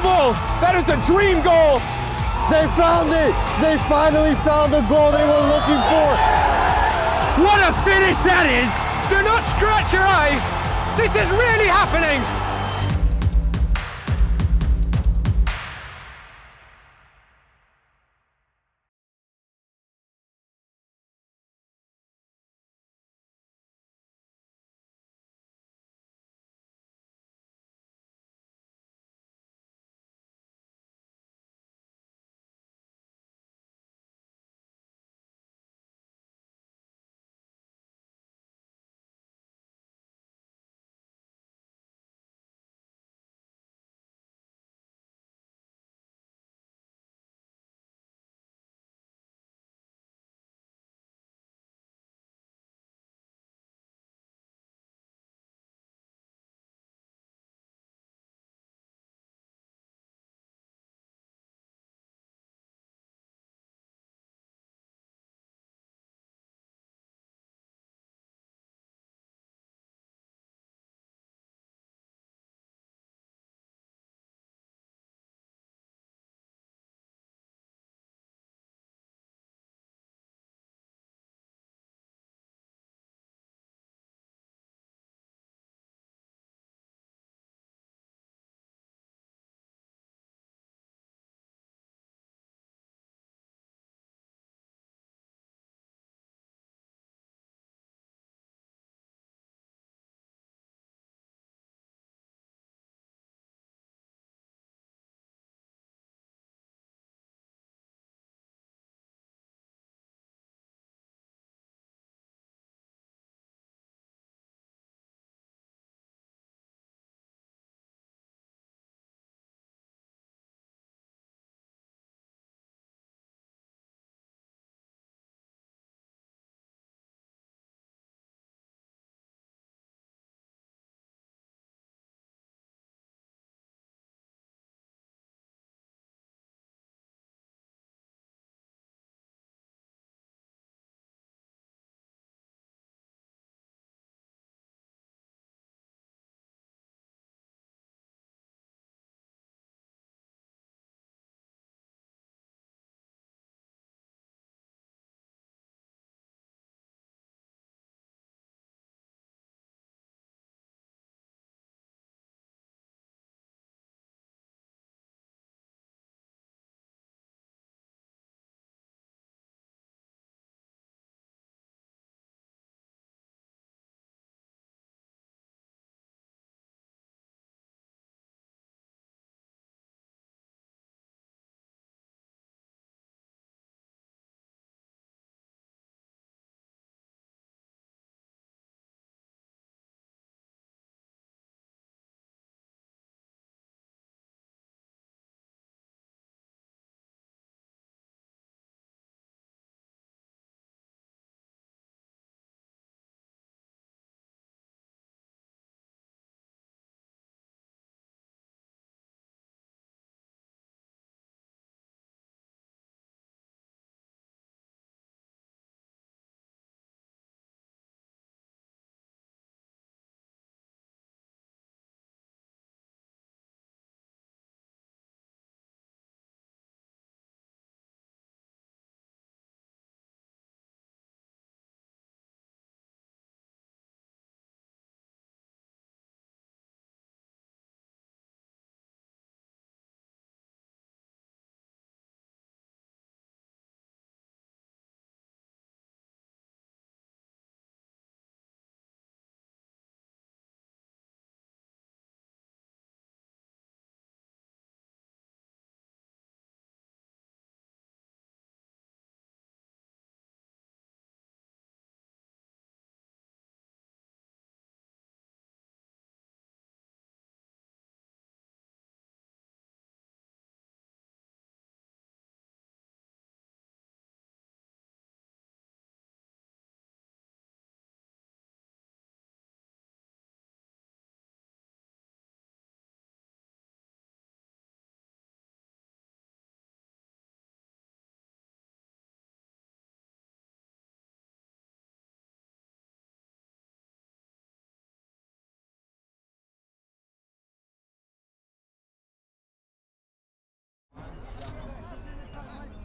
Unbelievable! That is a dream goal! They found it! They finally found the goal they were looking for! What a finish that is! Do not scratch your eyes! This is really happening!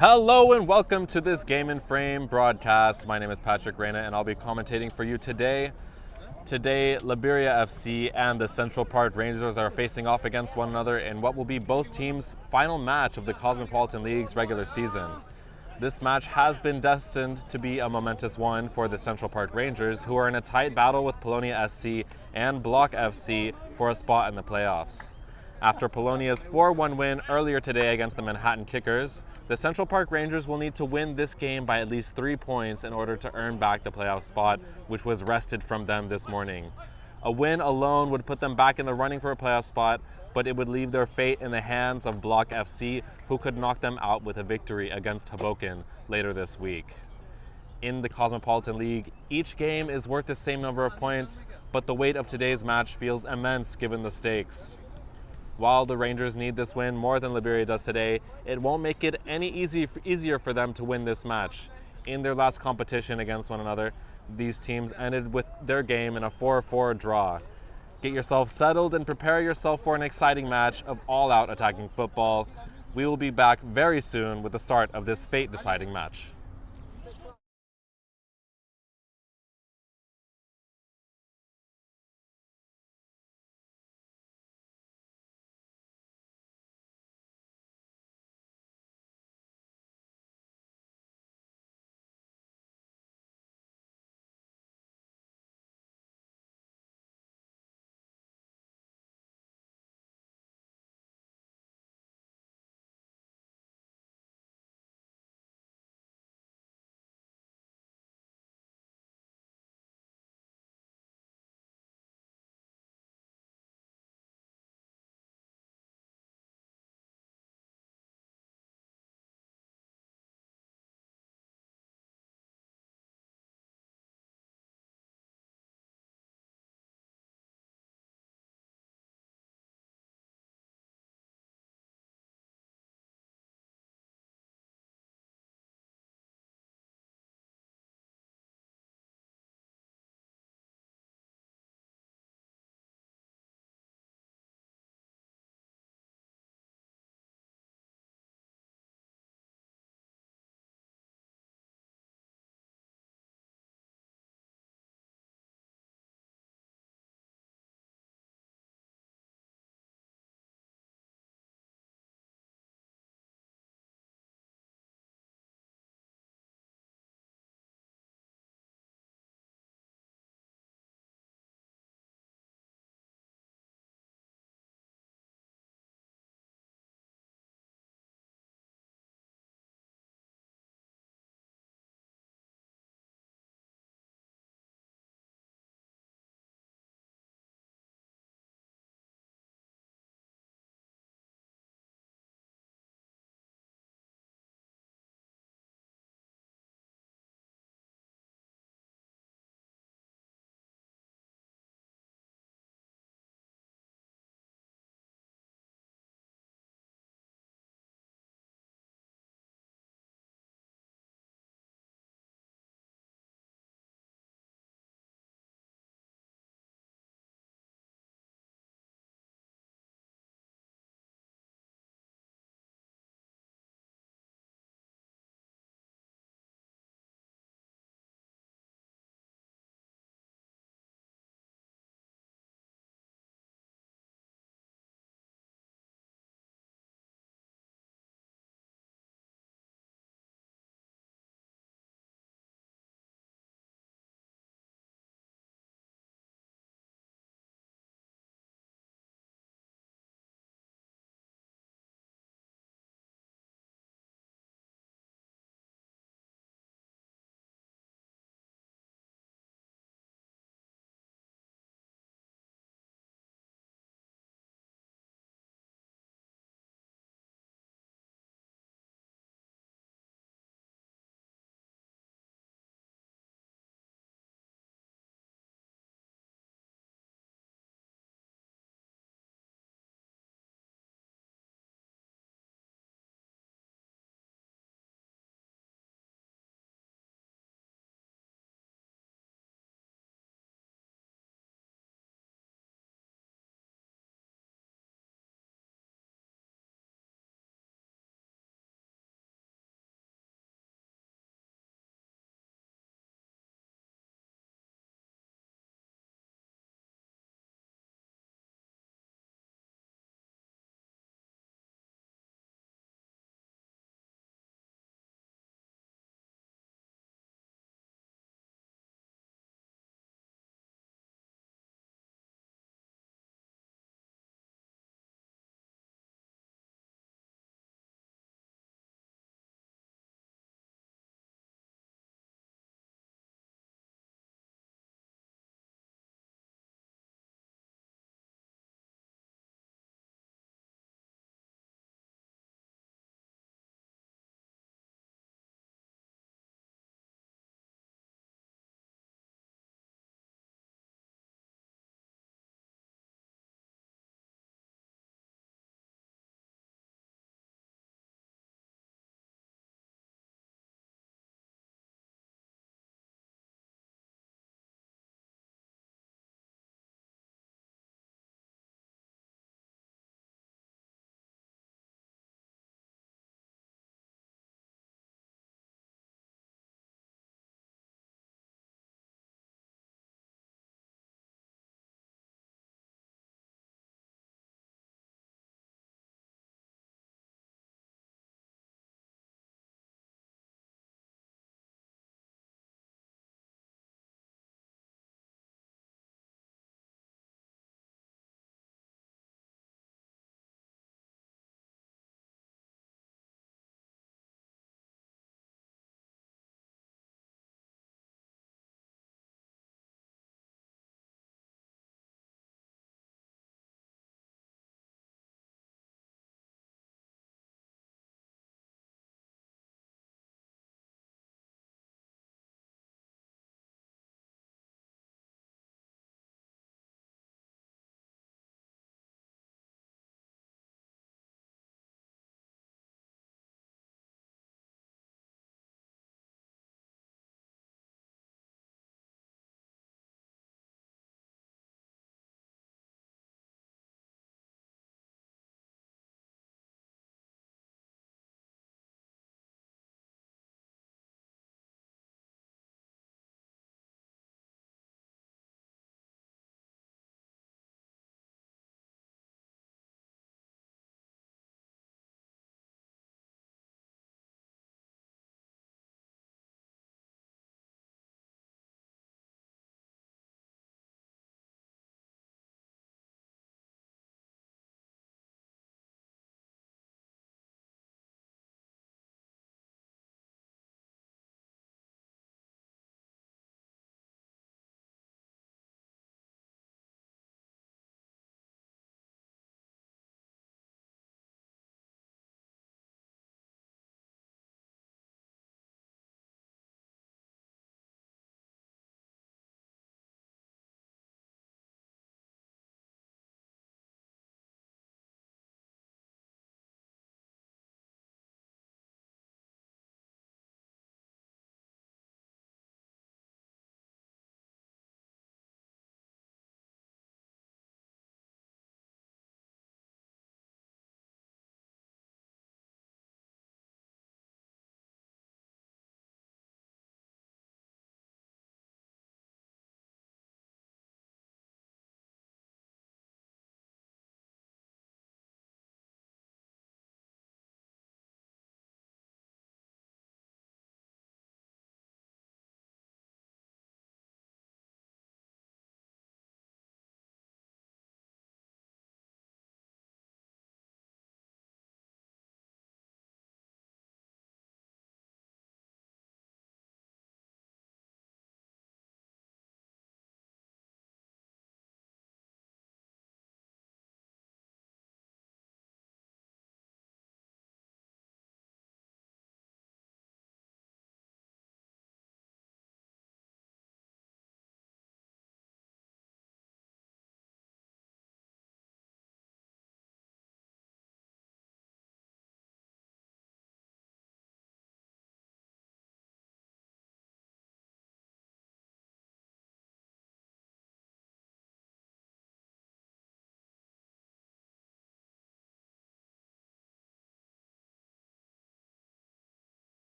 Hello and welcome to this Game in Frame broadcast. My name is Patrick Reyna and I'll be commentating for you today. Today, Laberia FC and the Central Park Rangers are facing off against one another in what will be both teams' final match of the Cosmopolitan League's regular season. This match has been destined to be a momentous one for the Central Park Rangers, who are in a tight battle with Polonia SC and Block FC for a spot in the playoffs. After Polonia's 4-1 win earlier today against the Manhattan Kickers, the Central Park Rangers will need to win this game by at least 3 points in order to earn back the playoff spot, which was wrested from them this morning. A win alone would put them back in the running for a playoff spot, but it would leave their fate in the hands of Block FC, who could knock them out with a victory against Hoboken later this week. In the Cosmopolitan League, each game is worth the same number of points, but the weight of today's match feels immense given the stakes. While the Rangers need this win more than Laberia does today, it won't make it any easier for them to win this match. In their last competition against one another, these teams ended with their game in a 4-4 draw. Get yourself settled and prepare yourself for an exciting match of all-out attacking football. We will be back very soon with the start of this fate-deciding match.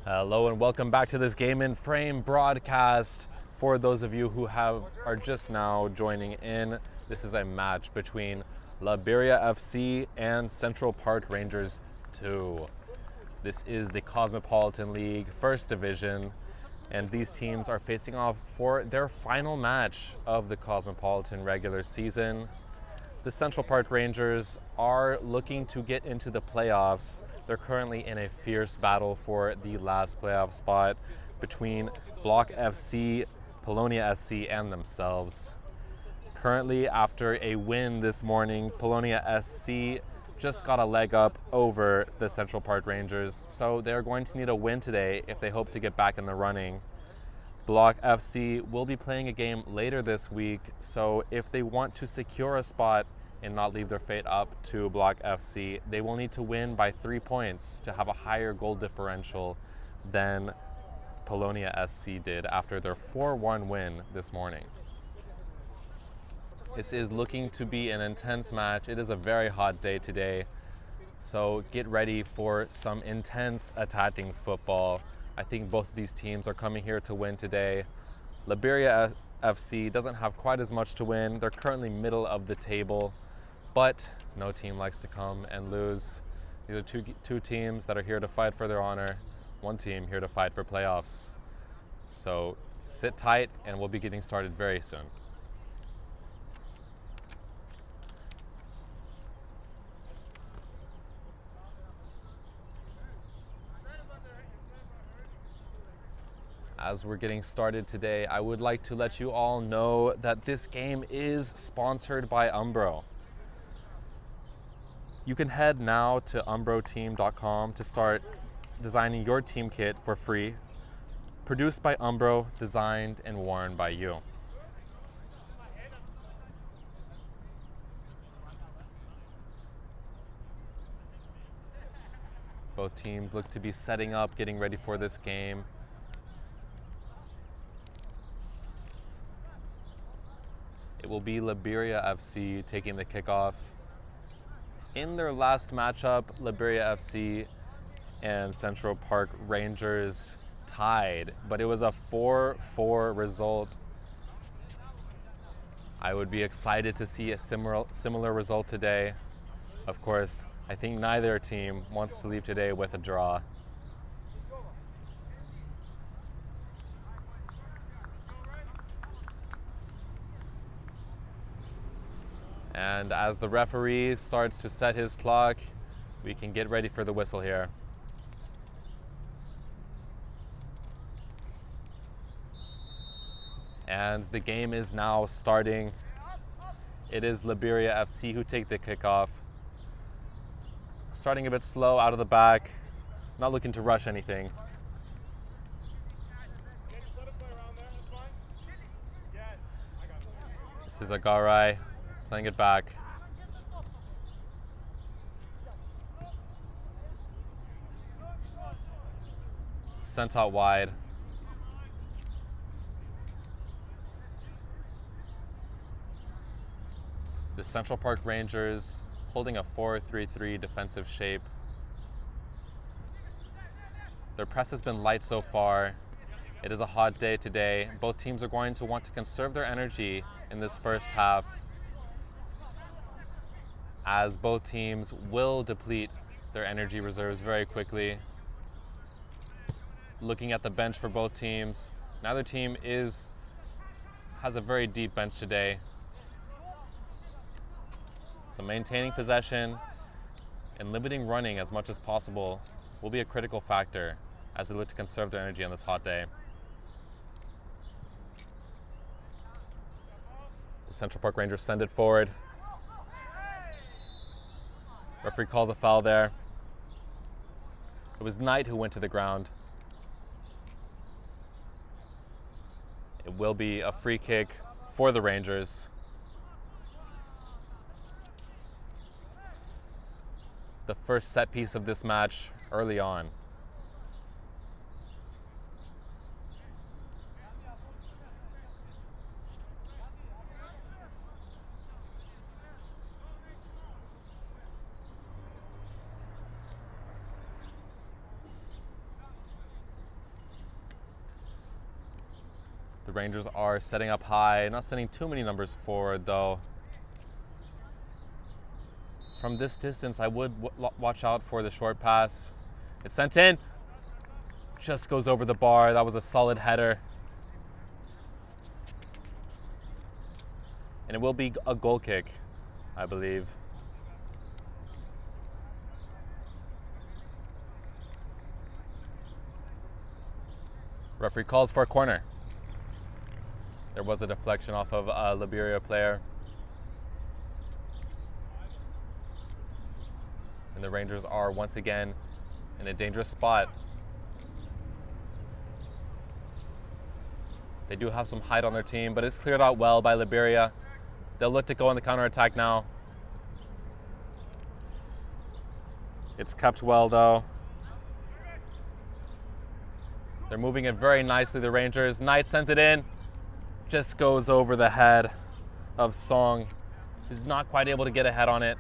Hello and welcome back to this Game in Frame broadcast. For those of you who are just now joining in, this is a match between Laberia FC and Central Park Rangers 2. This is the Cosmopolitan League First Division, and these teams are facing off for their final match of the Cosmopolitan regular season. The Central Park Rangers are looking to get into the playoffs. They're currently in a fierce battle for the last playoff spot between Block FC, Polonia SC, and themselves. Currently, after a win this morning, Polonia SC just got a leg up over the Central Park Rangers, so they're going to need a win today if they hope to get back in the running. Block FC will be playing a game later this week, so if they want to secure a spot and not leave their fate up to Block FC, they will need to win by 3 points to have a higher goal differential than Polonia SC did after their 4-1 win this morning. This is looking to be an intense match. It is a very hot day today, so get ready for some intense attacking football. I think both of these teams are coming here to win today. Laberia FC doesn't have quite as much to win. They're currently middle of the table, but no team likes to come and lose. These are two teams that are here to fight for their honor. One team here to fight for playoffs. So sit tight and we'll be getting started very soon. As we're getting started today, I would like to let you all know that this game is sponsored by Umbro. You can head now to umbroteam.com to start designing your team kit for free. Produced by Umbro, designed and worn by you. Both teams look to be setting up, getting ready for this game. It will be Laberia FC taking the kickoff. In their last matchup, Laberia FC and Central Park Rangers tied, but it was a 4-4 result. I would be excited to see a similar result today. Of course, I think neither team wants to leave today with a draw. And as the referee starts to set his clock, we can get ready for the whistle here. And the game is now starting. It is Laberia FC who take the kickoff. Starting a bit slow out of the back, not looking to rush anything. This is Agarai playing it back. Sent out wide. The Central Park Rangers holding a 4-3-3 defensive shape. Their press has been light so far. It is a hot day today. Both teams are going to want to conserve their energy in this first half, as both teams will deplete their energy reserves very quickly. Looking at the bench for both teams, neither team has a very deep bench today. So maintaining possession and limiting running as much as possible will be a critical factor as they look to conserve their energy on this hot day. The Central Park Rangers send it forward. Referee calls a foul there. It was Knight who went to the ground. It will be a free kick for the Rangers. The first set piece of this match early on. The Rangers are setting up high, not sending too many numbers forward though. From this distance, I would watch out for the short pass. It's sent in. Just goes over the bar. That was a solid header. And it will be a goal kick, I believe. Referee calls for a corner. There was a deflection off of a Laberia player. And the Rangers are once again in a dangerous spot. They do have some height on their team, but it's cleared out well by Laberia. They'll look to go on the counterattack now. It's kept well though. They're moving it very nicely, the Rangers. Knight sends it in. Just goes over the head of Song, who's not quite able to get a head on it.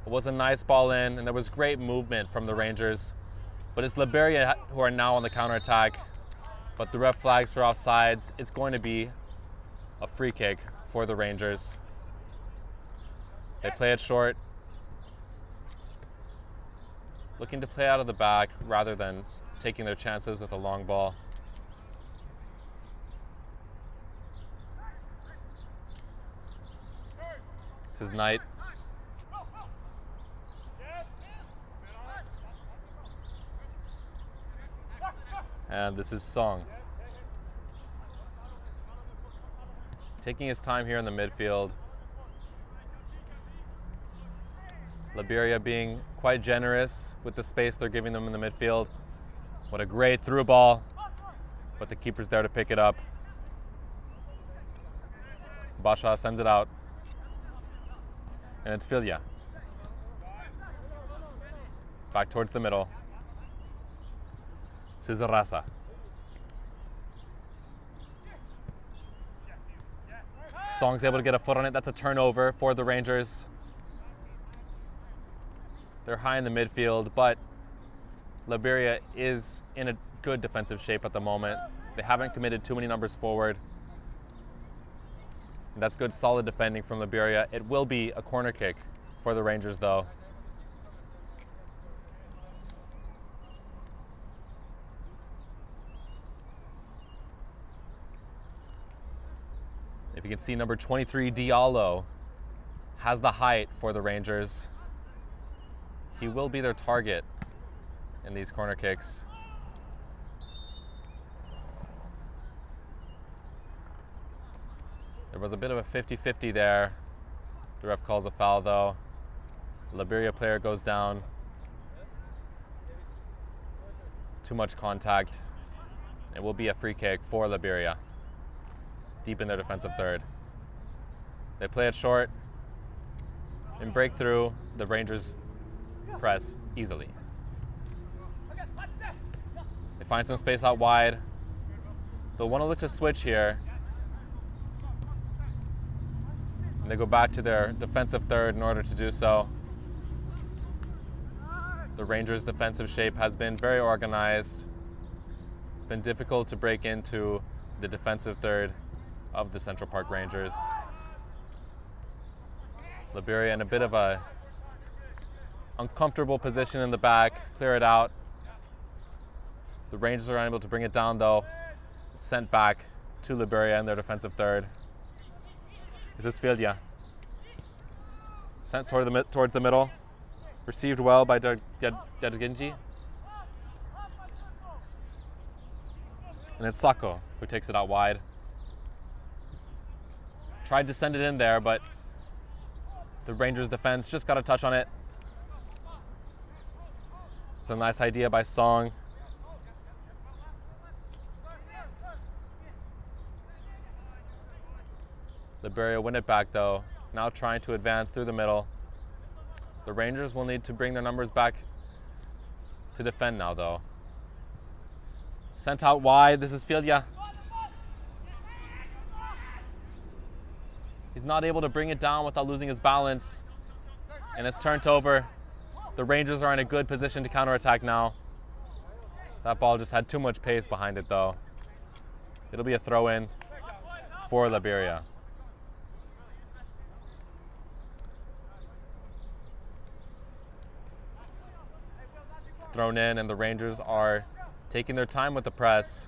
It was a nice ball in, and there was great movement from the Rangers. But it's Laberia who are now on the counterattack. But the ref flags for offsides. It's going to be a free kick for the Rangers. They play it short. Looking to play out of the back rather than taking their chances with a long ball. This is Knight. And this is Song. Taking his time here in the midfield. Laberia being quite generous with the space they're giving them in the midfield. What a great through ball, but the keeper's there to pick it up. Basha sends it out. And it's Filia. Back towards the middle. Cesarasa. Song's able to get a foot on it. That's a turnover for the Rangers. They're high in the midfield, but Laberia is in a good defensive shape at the moment. They haven't committed too many numbers forward. And that's good, solid defending from Laberia. It will be a corner kick for the Rangers, though. If you can see, number 23, Diallo, has the height for the Rangers. He will be their target in these corner kicks. There was a bit of a 50-50 there. The ref calls a foul though. Laberia player goes down. Too much contact. It will be a free kick for Laberia, deep in their defensive third. They play it short. In breakthrough, the Rangers press easily. They find some space out wide. They'll want to look to switch here. And they go back to their defensive third in order to do so. The Rangers' defensive shape has been very organized. It's been difficult to break into the defensive third of the Central Park Rangers. Laberia in a bit of a uncomfortable position in the back, clear it out. The Rangers are unable to bring it down though. Sent back to Laberia in their defensive third. This is Filia. Sent towards the middle. Received well by Derginji. And it's Sako who takes it out wide. Tried to send it in there, but the Rangers defense just got a touch on it. It's a nice idea by Song. Laberia win it back though, now trying to advance through the middle. The Rangers will need to bring their numbers back to defend now though. Sent out wide, this is Filia. He's not able to bring it down without losing his balance. And it's turned over. The Rangers are in a good position to counterattack now. That ball just had too much pace behind it though. It'll be a throw-in for Laberia. Thrown in, and the Rangers are taking their time with the press.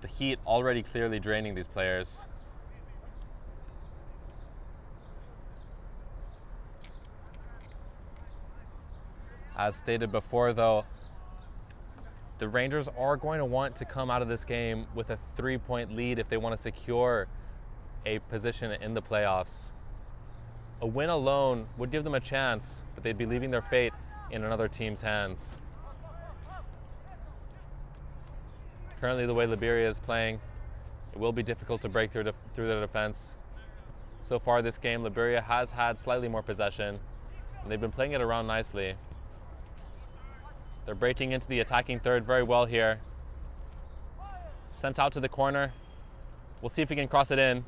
The heat already clearly draining these players. As stated before, though, the Rangers are going to want to come out of this game with a 3-point lead if they want to secure a position in the playoffs. A win alone would give them a chance, but they'd be leaving their fate in another team's hands. Currently, the way Laberia is playing, it will be difficult to break through their defense. So far this game, Laberia has had slightly more possession, and they've been playing it around nicely. They're breaking into the attacking third very well here. Sent out to the corner. We'll see if he can cross it in.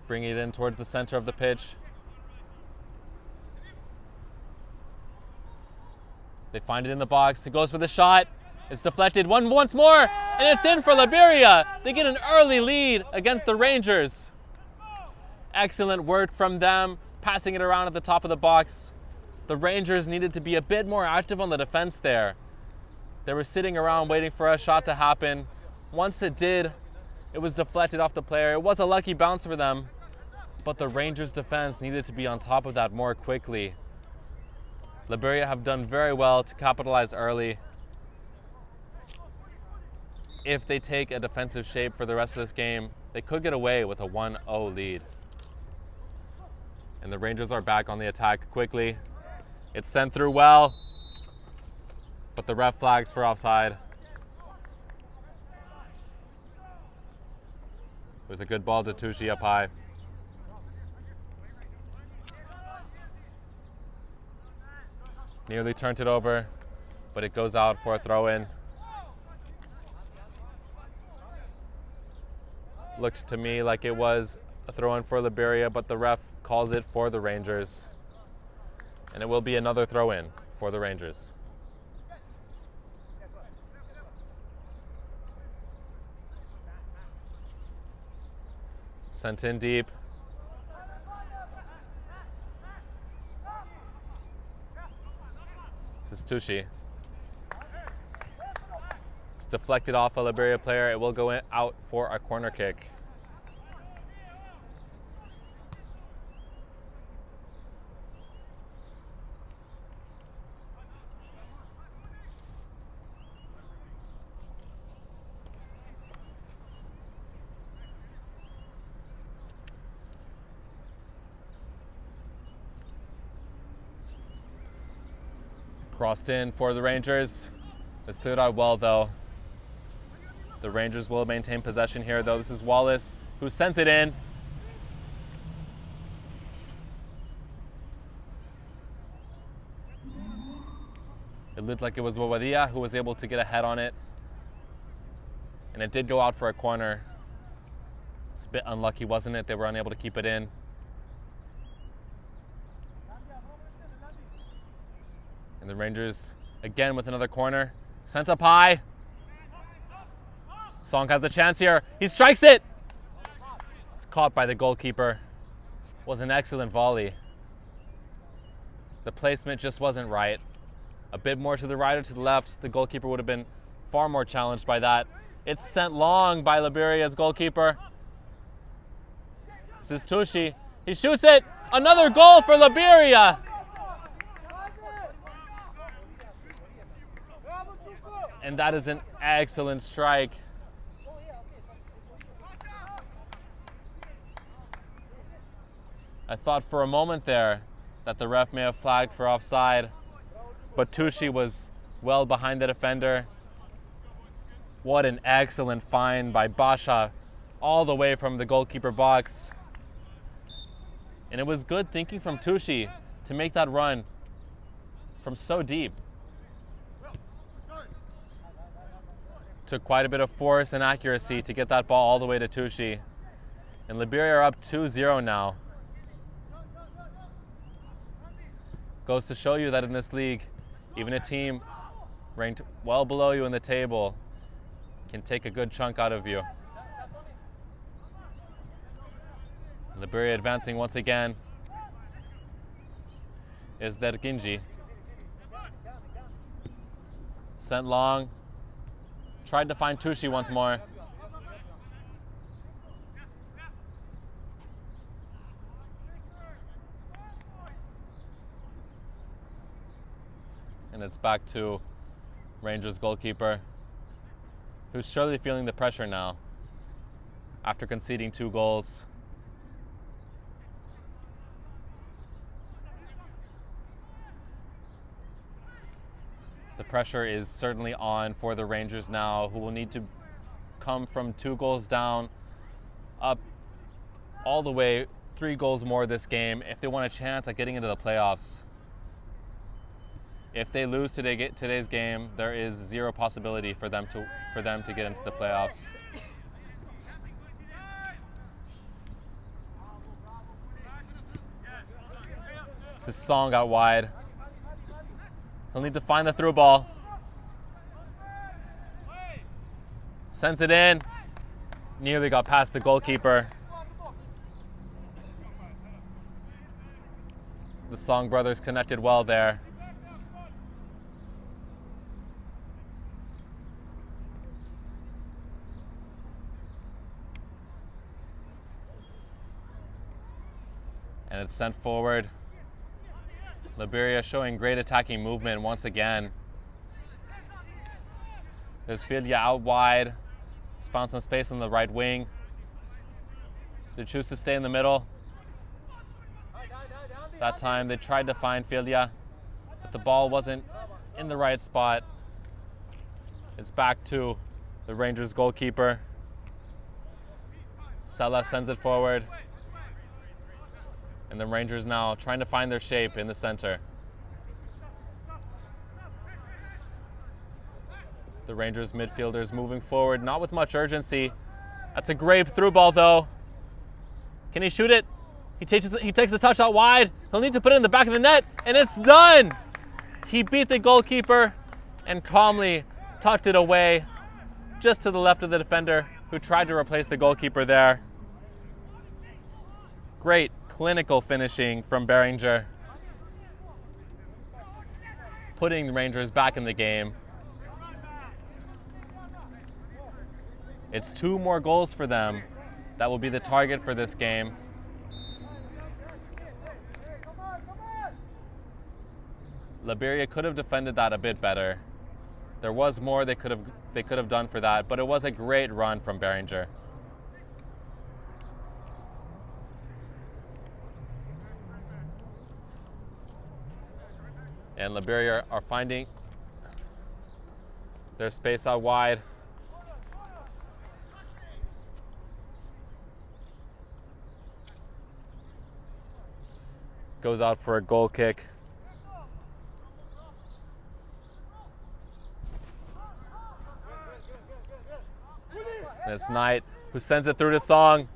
Bringing it in towards the center of the pitch. They find it in the box. It goes for the shot. It's deflected once more, and it's in for Laberia. They get an early lead against the Rangers. Excellent work from them, passing it around at the top of the box. The Rangers needed to be a bit more active on the defense there. They were sitting around waiting for a shot to happen. Once it did, it was deflected off the player. It was a lucky bounce for them, but the Rangers defense needed to be on top of that more quickly. Laberia have done very well to capitalize early. If they take a defensive shape for the rest of this game, they could get away with a 1-0 lead. And the Rangers are back on the attack quickly. It's sent through well, but the ref flags for offside. It was a good ball to Tushi up high. Nearly turned it over, but it goes out for a throw-in. Looked to me like it was a throw-in for Laberia, but the ref calls it for the Rangers. And it will be another throw-in for the Rangers. Sent in deep. This is Tushi. Deflected off a Laberia player. It will go out for a corner kick. Crossed in for the Rangers. It's cleared out well though. The Rangers will maintain possession here, though. This is Wallace, who sent it in. It looked like it was Bobadilla who was able to get a head on it. And it did go out for a corner. It's a bit unlucky, wasn't it? They were unable to keep it in. And the Rangers, again with another corner. Sent up high. Song has a chance here. He strikes it. It's caught by the goalkeeper. Was an excellent volley. The placement just wasn't right. A bit more to the right or to the left, the goalkeeper would have been far more challenged by that. It's sent long by Laberia's goalkeeper. This is Tushi. He shoots it. Another goal for Laberia. And that is an excellent strike. I thought for a moment there that the ref may have flagged for offside, but Tushi was well behind the defender. What an excellent find by Basha, all the way from the goalkeeper box. And it was good thinking from Tushi to make that run from so deep. Took quite a bit of force and accuracy to get that ball all the way to Tushi. And Laberia are up 2-0 now. Goes to show you that in this league, even a team ranked well below you in the table can take a good chunk out of you. Laberia advancing once again is Derginji. Sent long. Tried to find Tushi once more. And it's back to Rangers goalkeeper, who's surely feeling the pressure now after conceding 2 goals. The pressure is certainly on for the Rangers now, who will need to come from 2 goals down up all the way 3 goals more this game if they want a chance at getting into the playoffs. If they lose today's game, there is 0 possibility for them to get into the playoffs. This is Song out wide. He'll need to find the through ball. Sends it in. Nearly got past the goalkeeper. The Song brothers connected well there. And it's sent forward. Laberia showing great attacking movement once again. There's Filia out wide. He's found some space on the right wing. They choose to stay in the middle. That time they tried to find Filia, but the ball wasn't in the right spot. It's back to the Rangers goalkeeper. Sela sends it forward. And the Rangers now trying to find their shape in the center. The Rangers midfielders moving forward, not with much urgency. That's a great through ball though. Can he shoot it? He takes the touch out wide. He'll need to put it in the back of the net, and it's done. He beat the goalkeeper and calmly tucked it away just to the left of the defender who tried to replace the goalkeeper there. Great clinical finishing from Beringer, putting the Rangers back in the game. It's 2 more goals for them that will be the target for this game. Laberia could have defended that a bit better. There was more they could have done for that, but it was a great run from Beringer. And Laberia are finding their space out wide. Goes out for a goal kick. And it's Knight who sends it through to Song.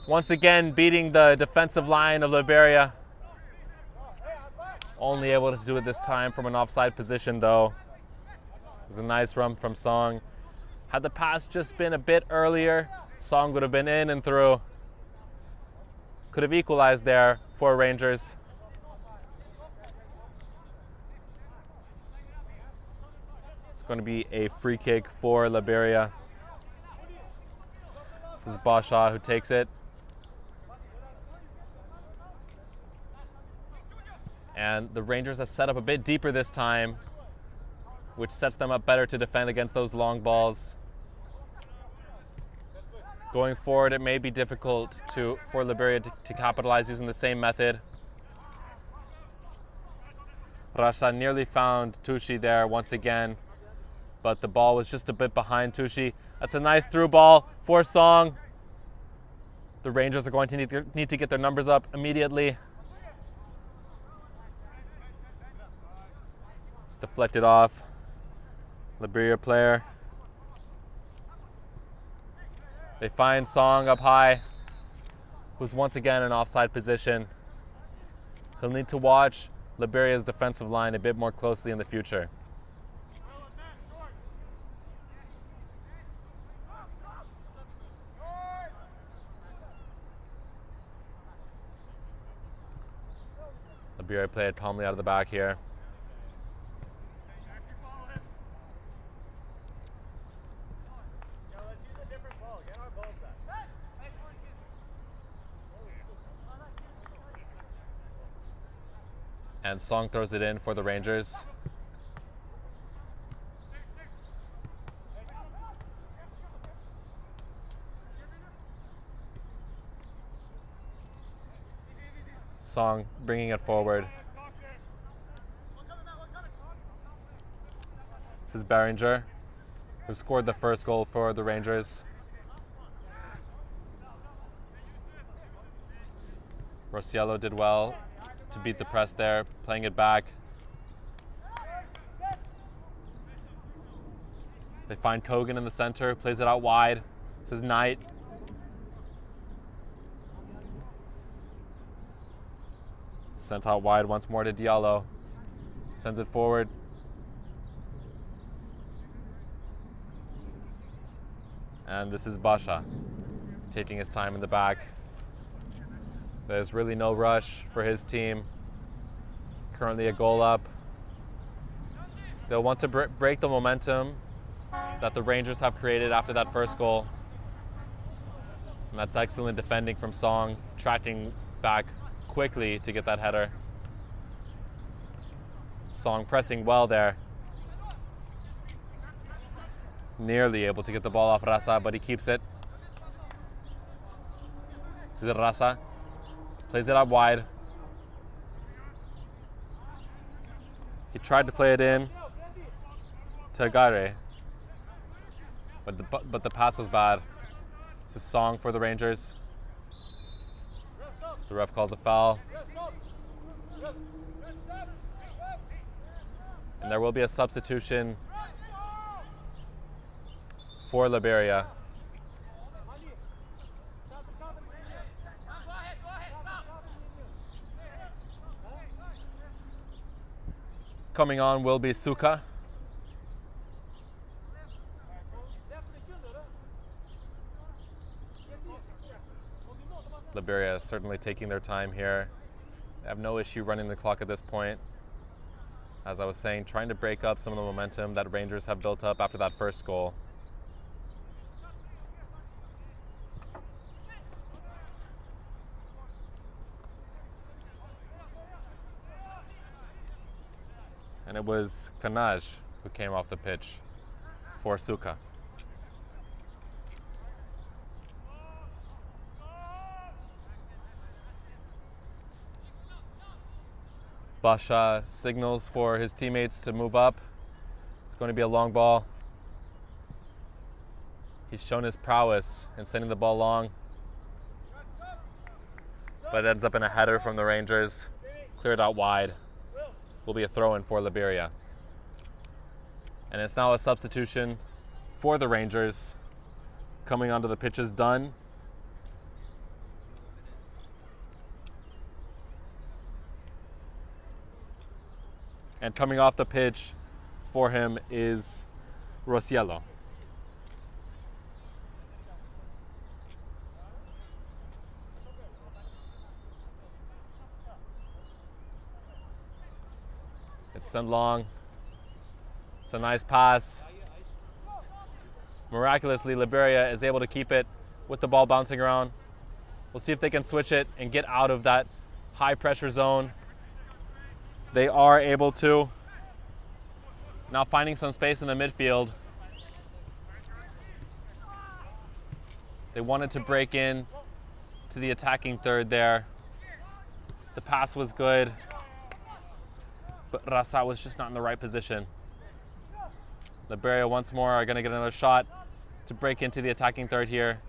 Once again beating the defensive line of Laberia. Only able to do it this time from an offside position though. It was a nice run from Song. Had the pass just been a bit earlier, Song would have been in and through. Could have equalized there for Rangers. It's going to be a free kick for Laberia. This is Basha who takes it. And the Rangers have set up a bit deeper this time, which sets them up better to defend against those long balls. Going forward, it may be difficult for Laberia to capitalize using the same method. Rasha nearly found Tushi there once again, but the ball was just a bit behind Tushi. That's a nice through ball for Song. The Rangers are going to need to get their numbers up immediately. It's deflected off. Laberia player. They find Song up high. who's once again in offside position. He'll need to watch Laberia's defensive line a bit more closely in the future. Laberia played calmly out of the back here. And Song throws it in for the Rangers. Song bringing it forward. This is Behringer, who scored the first goal for the Rangers. Rosiello did well to beat the press there, playing it back. They find Kogan in the center, plays it out wide. This is Knight. Sent out wide once more to Diallo. Sends it forward. And this is Basha, taking his time in the back. There's really no rush for his team. Currently a goal up. They'll want to break the momentum that the Rangers have created after that first goal. And that's excellent defending from Song, tracking back quickly to get that header. Song pressing well there. Nearly able to get the ball off Rasa, but he keeps it. This is Rasa. Plays it out wide. He tried to play it in to Gare, but the pass was bad. This is Song for the Rangers. The ref calls a foul. And there will be a substitution for Laberia. Coming on will be Suka. Laberia is certainly taking their time here. They have no issue running the clock at this point. As I was saying, trying to break up some of the momentum that Rangers have built up after that first goal. And it was Kanaj who came off the pitch for Suka. Basha signals for his teammates to move up. It's going to be a long ball. He's shown his prowess in sending the ball long, but it ends up in a header from the Rangers, cleared out wide. Will be a throw-in for Laberia. And it's now a substitution for the Rangers. Coming onto the pitch is Dunn. And coming off the pitch for him is Rosiello. It's sent long. It's a nice pass. Miraculously, Laberia is able to keep it with the ball bouncing around. We'll see if they can switch it and get out of that high pressure zone. They are able to. Now finding some space in the midfield. They wanted to break in to the attacking third there. The pass was good, but Rasa was just not in the right position. Laberia once more are going to get another shot to break into the attacking third here.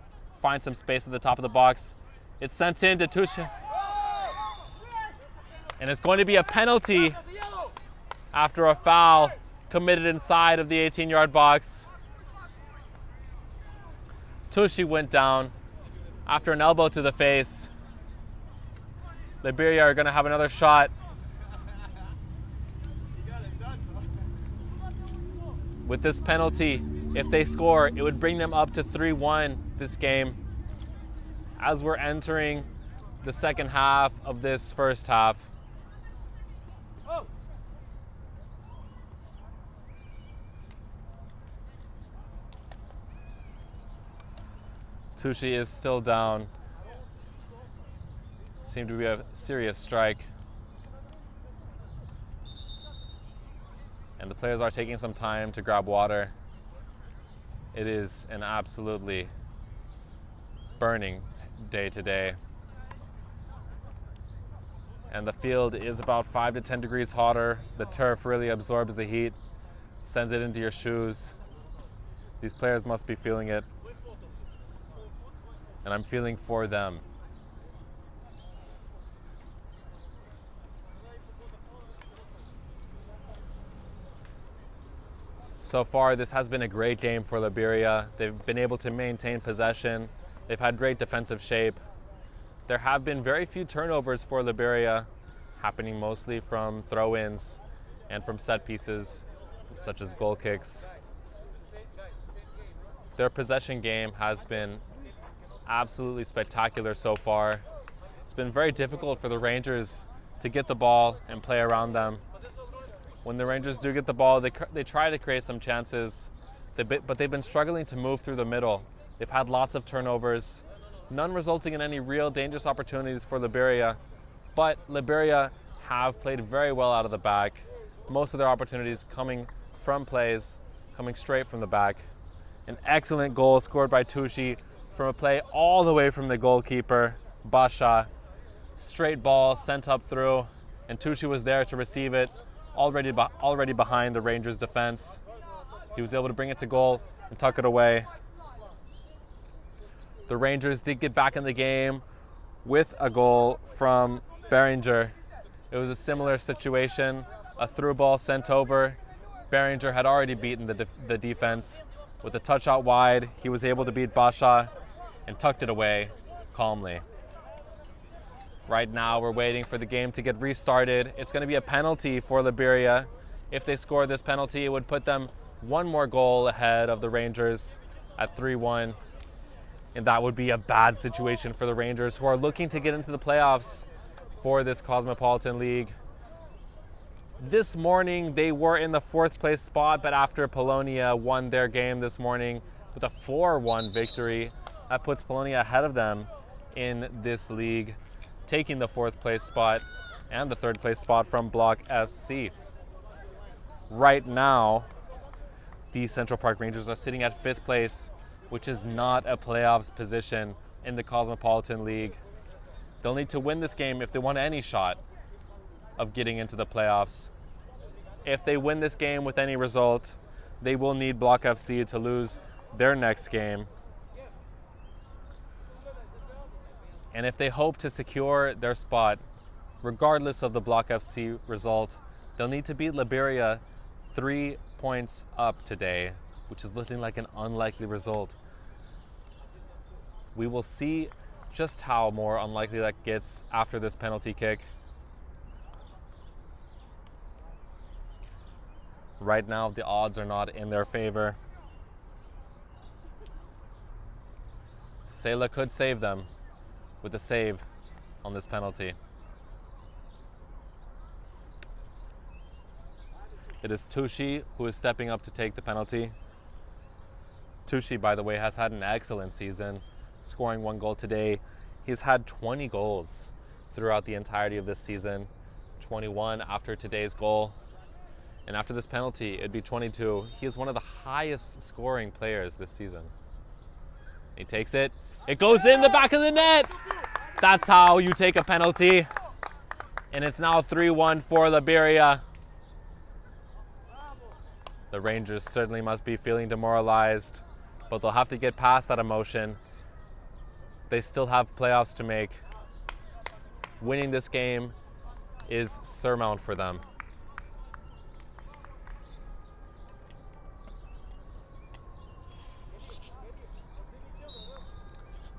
Find some space at the top of the box. It's sent in to Tusha. And it's going to be a penalty after a foul committed inside of the 18-yard box. Tushi went down after an elbow to the face. Laberia are going to have another shot. With this penalty, if they score, it would bring them up to 3-1 this game. As we're entering the second half of this first half. Tucci is still down. Seemed to be a serious strike. And the players are taking some time to grab water. It is an absolutely burning day today. And the field is about 5 to 10 degrees hotter. The turf really absorbs the heat, sends it into your shoes. These players must be feeling it. And I'm feeling for them. So far, this has been a great game for Laberia. They've been able to maintain possession. They've had great defensive shape. There have been very few turnovers for Laberia, happening mostly from throw-ins and from set pieces, such as goal kicks. Their possession game has been absolutely spectacular so far. It's been very difficult for the Rangers to get the ball and play around them. When the Rangers do get the ball, they try to create some chances, but they've been struggling to move through the middle. They've had lots of turnovers, none resulting in any real dangerous opportunities for Laberia, but Laberia have played very well out of the back. Most of their opportunities coming from plays, coming straight from the back. An excellent goal scored by Tucci from a play all the way from the goalkeeper, Basha. Straight ball sent up through, and Tucci was there to receive it, already behind the Rangers' defense. He was able to bring it to goal and tuck it away. The Rangers did get back in the game with a goal from Beringer. It was a similar situation, a through ball sent over. Beringer had already beaten the defense. With a touch out wide, he was able to beat Basha and tucked it away calmly. Right now, we're waiting for the game to get restarted. It's going to be a penalty for Laberia. If they score this penalty, it would put them one more goal ahead of the Rangers at 3-1. And that would be a bad situation for the Rangers, who are looking to get into the playoffs for this Cosmopolitan League. This morning, they were in the 4th place spot, but after Polonia won their game this morning with a 4-1 victory, that puts Polonia ahead of them in this league, taking the 4th place spot and the 3rd place spot from Block FC. Right now, the Central Park Rangers are sitting at 5th place, which is not a playoffs position in the Cosmopolitan League. They'll need to win this game if they want any shot of getting into the playoffs. If they win this game with any result, they will need Block FC to lose their next game. And if they hope to secure their spot, regardless of the Block FC result, they'll need to beat Laberia 3 points up today, which is looking like an unlikely result. We will see just how more unlikely that gets after this penalty kick. Right now, the odds are not in their favor. Sela could save them with a save on this penalty. It is Tucci who is stepping up to take the penalty. Tucci, by the way, has had an excellent season, scoring 1 goal today. He's had 20 goals throughout the entirety of this season, 21 after today's goal. And after this penalty, it'd be 22. He is one of the highest scoring players this season. He takes it. It goes in the back of the net. That's how you take a penalty. And it's now 3-1 for Laberia. The Rangers certainly must be feeling demoralized, but they'll have to get past that emotion. They still have playoffs to make. Winning this game is surmount for them.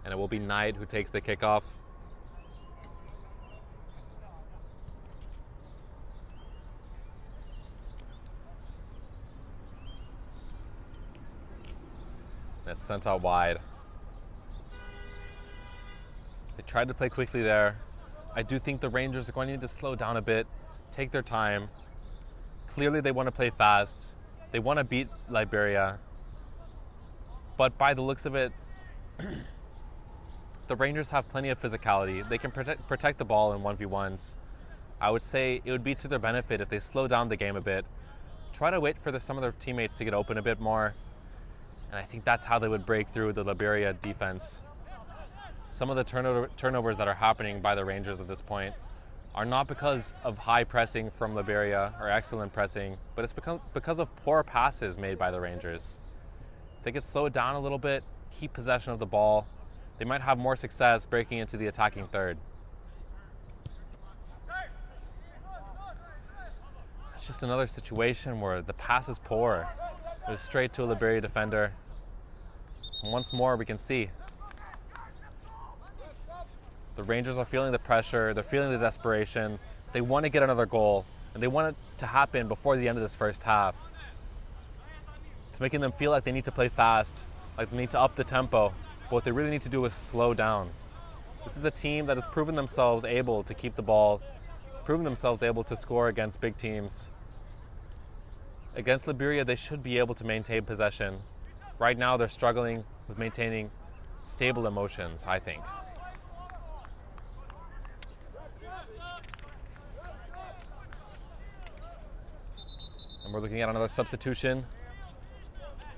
And it will be Knight who takes the kickoff. And it's sent out wide. They tried to play quickly there. I do think the Rangers are going to need to slow down a bit, take their time. Clearly they want to play fast. They want to beat Laberia. But by the looks of it, the Rangers have plenty of physicality. They can protect the ball in 1v1s. I would say it would be to their benefit if they slow down the game a bit. Try to wait for some of their teammates to get open a bit more. And I think that's how they would break through the Laberia defense. Some of the turnovers that are happening by the Rangers at this point are not because of high pressing from Laberia or excellent pressing, but it's because of poor passes made by the Rangers. If they could slow it down a little bit, keep possession of the ball, they might have more success breaking into the attacking third. It's just another situation where the pass is poor. It was straight to a Laberia defender. And once more, we can see the Rangers are feeling the pressure, they're feeling the desperation. They want to get another goal, and they want it to happen before the end of this first half. It's making them feel like they need to play fast, like they need to up the tempo, but what they really need to do is slow down. This is a team that has proven themselves able to keep the ball, proven themselves able to score against big teams. Against Laberia, they should be able to maintain possession. Right now, they're struggling with maintaining stable emotions, I think. And we're looking at another substitution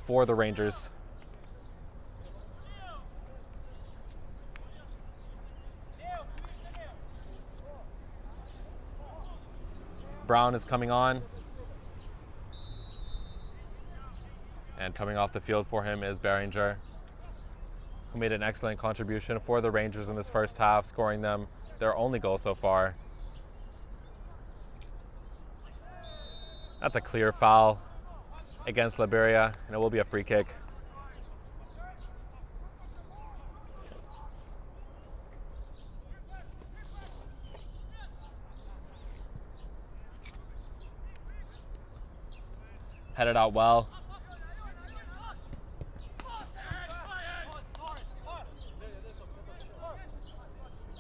for the Rangers. Brown is coming on. And coming off the field for him is Behringer, who made an excellent contribution for the Rangers in this first half, scoring them their only goal so far. That's a clear foul against Laberia, and it will be a free kick. Headed out well.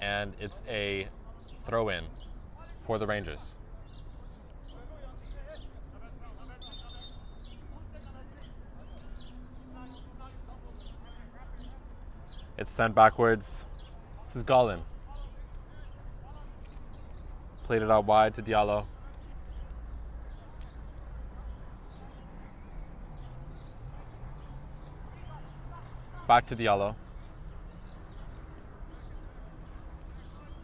And it's a throw-in for the Rangers. It's sent backwards. This is Gollin. Played it out wide to Diallo. Back to Diallo.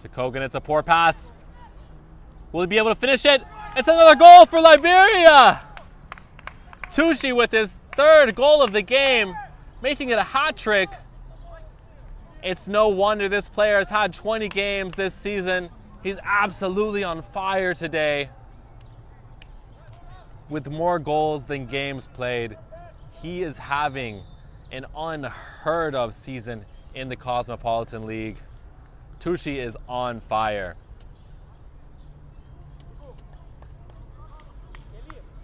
To Kogan, it's a poor pass. Will he be able to finish it? It's another goal for Laberia! Tucci with his third goal of the game, making it a hat trick. It's no wonder this player has had 20 games this season. He's absolutely on fire today. With more goals than games played, he is having an unheard of season in the Cosmopolitan League. Tucci is on fire.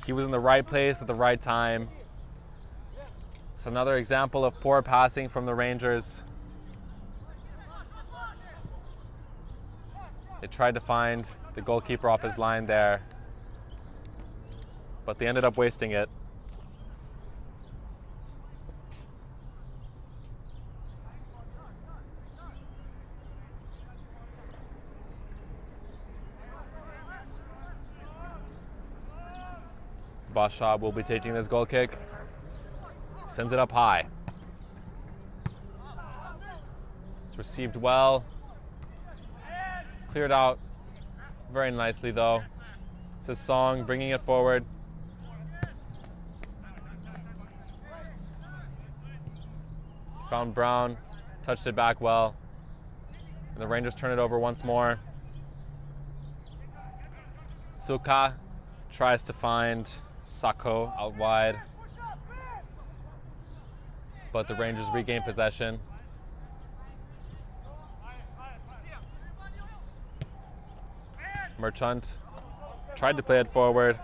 He was in the right place at the right time. It's another example of poor passing from the Rangers. They tried to find the goalkeeper off his line there, but they ended up wasting it. Bashab will be taking this goal kick. Sends it up high. It's received well. Cleared out very nicely though. It's his song, bringing it forward. Found Brown, touched it back well. And the Rangers turn it over once more. Suka tries to find Sako out wide, but the Rangers regain possession. Merchant tried to play it forward.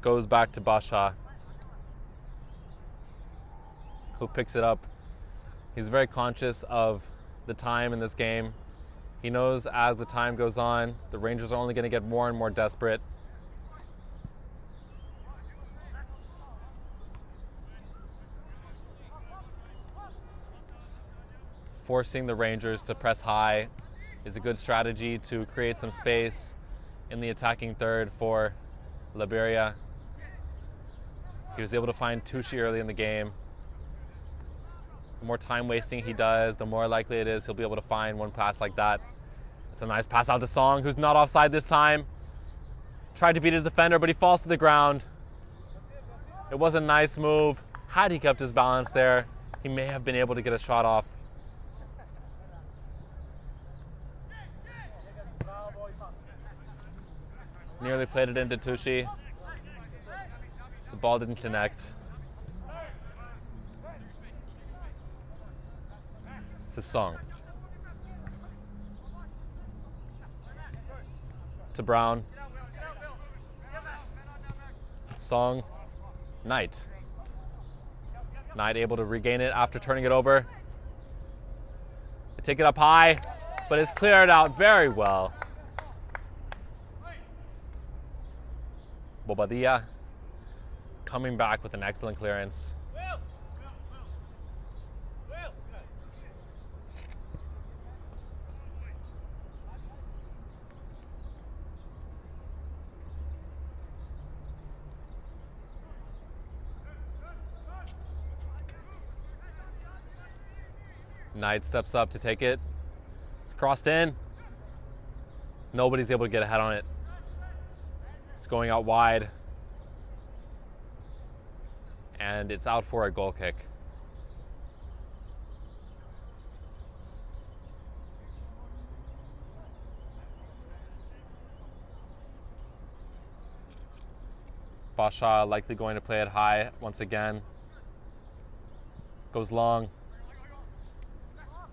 Goes back to Basha, who picks it up. He's very conscious of the time in this game. He knows as the time goes on, the Rangers are only going to get more and more desperate. Forcing the Rangers to press high is a good strategy to create some space in the attacking third for Laberia. He was able to find Tucci early in the game. The more time wasting he does, the more likely it is he'll be able to find one pass like that. It's a nice pass out to Song, who's not offside this time. Tried to beat his defender, but he falls to the ground. It was a nice move. Had he kept his balance there, he may have been able to get a shot off. Nearly played it into Tucci. The ball didn't connect. It's a Song. To Brown. Song. Knight. Knight able to regain it after turning it over. They take it up high, but it's cleared out very well. Bobadilla coming back with an excellent clearance. Knight steps up to take it. It's crossed in. Nobody's able to get ahead on it. It's going out wide. And it's out for a goal kick. Basha likely going to play it high once again. Goes long.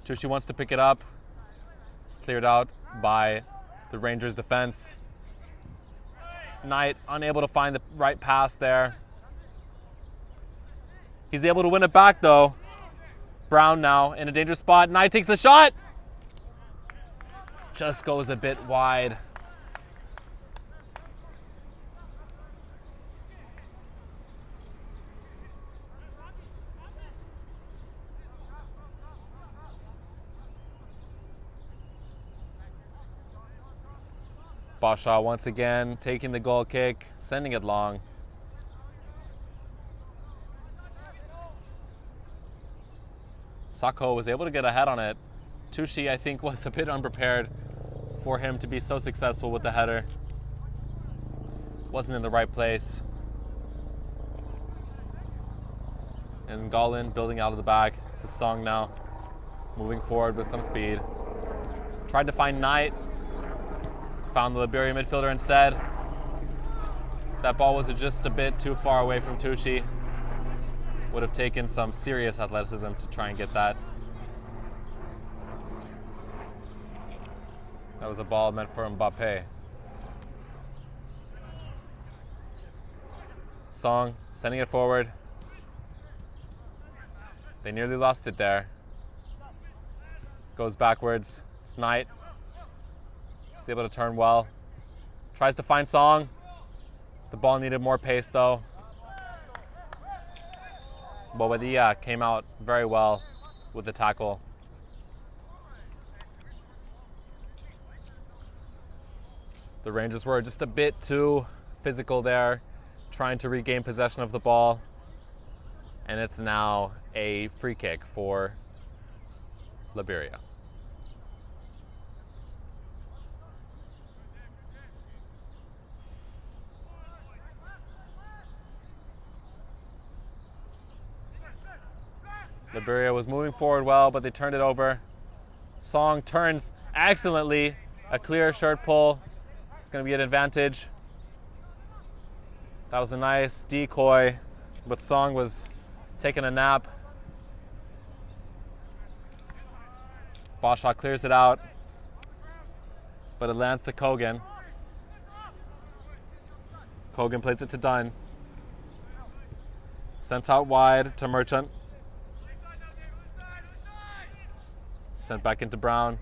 Tucci wants to pick it up. It's cleared out by the Rangers defense. Knight unable to find the right pass there. He's able to win it back though. Brown now in a dangerous spot. Knight takes the shot. Just goes a bit wide. Basha once again taking the goal kick, sending it long. Sako was able to get ahead on it. Tucci, I think, was a bit unprepared for him to be so successful with the header. Wasn't in the right place. And Gollin building out of the back. It's a Song now, moving forward with some speed. Tried to find Knight. Found the Laberia midfielder instead. That ball was just a bit too far away from Tucci. Would have taken some serious athleticism to try and get that. That was a ball meant for Mbappe. Song sending it forward. They nearly lost it there. Goes backwards. It's Knight. He's able to turn well. Tries to find Song. The ball needed more pace though. Bobadilla came out very well with the tackle. The Rangers were just a bit too physical there, trying to regain possession of the ball. And it's now a free kick for Laberia. Laberia was moving forward well, but they turned it over. Song turns excellently. A clear shirt pull. It's going to be an advantage. That was a nice decoy, but Song was taking a nap. Basha clears it out, but it lands to Kogan. Kogan plays it to Dunn. Sent out wide to Merchant. Sent back into Brown.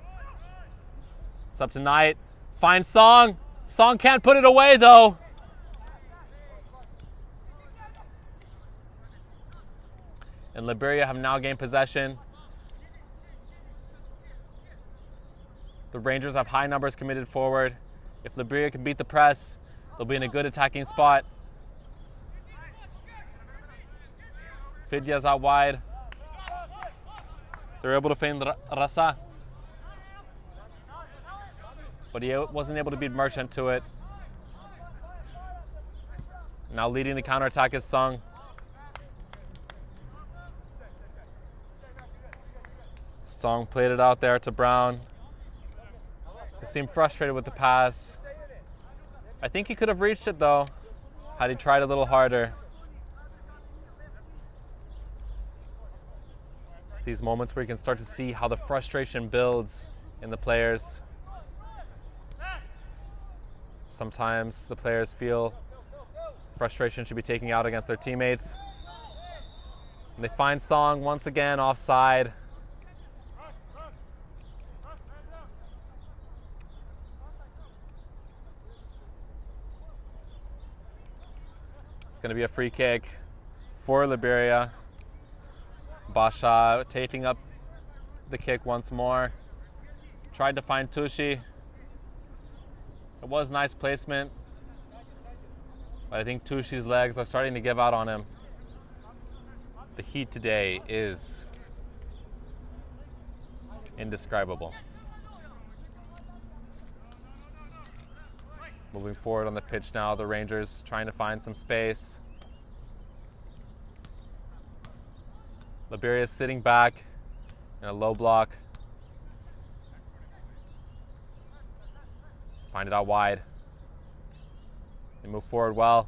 It's up to Knight. Finds Song. Song can't put it away though. And Laberia have now gained possession. The Rangers have high numbers committed forward. If Laberia can beat the press, they'll be in a good attacking spot. Fidjia's out wide. They're able to feign Rasa. But he wasn't able to beat Merchant to it. Now leading the counterattack is Sung. Sung played it out there to Brown. He seemed frustrated with the pass. I think he could have reached it though, had he tried a little harder. It's these moments where you can start to see how the frustration builds in the players. Sometimes the players feel frustration should be taken out against their teammates. And they find Song once again offside. Going to be a free kick for Laberia. Basha taking up the kick once more. Tried to find Tushi. It was nice placement, but I think Tushi's legs are starting to give out on him. The heat today is indescribable. Moving forward on the pitch now, the Rangers trying to find some space. Laberia is sitting back in a low block. Find it out wide. They move forward well.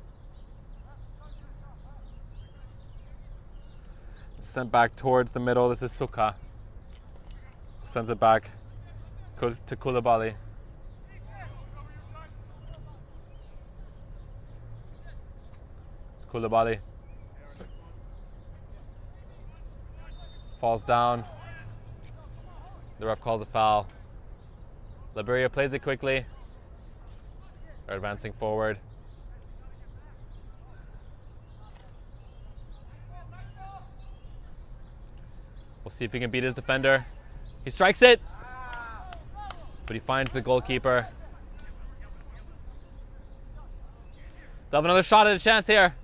Sent back towards the middle. This is Suka. Sends it back to Koulibaly. Koulibaly falls down. The ref calls a foul. Laberia plays it quickly. They're advancing forward. We'll see if he can beat his defender. He strikes it, but he finds the goalkeeper. They'll have another shot at a chance here.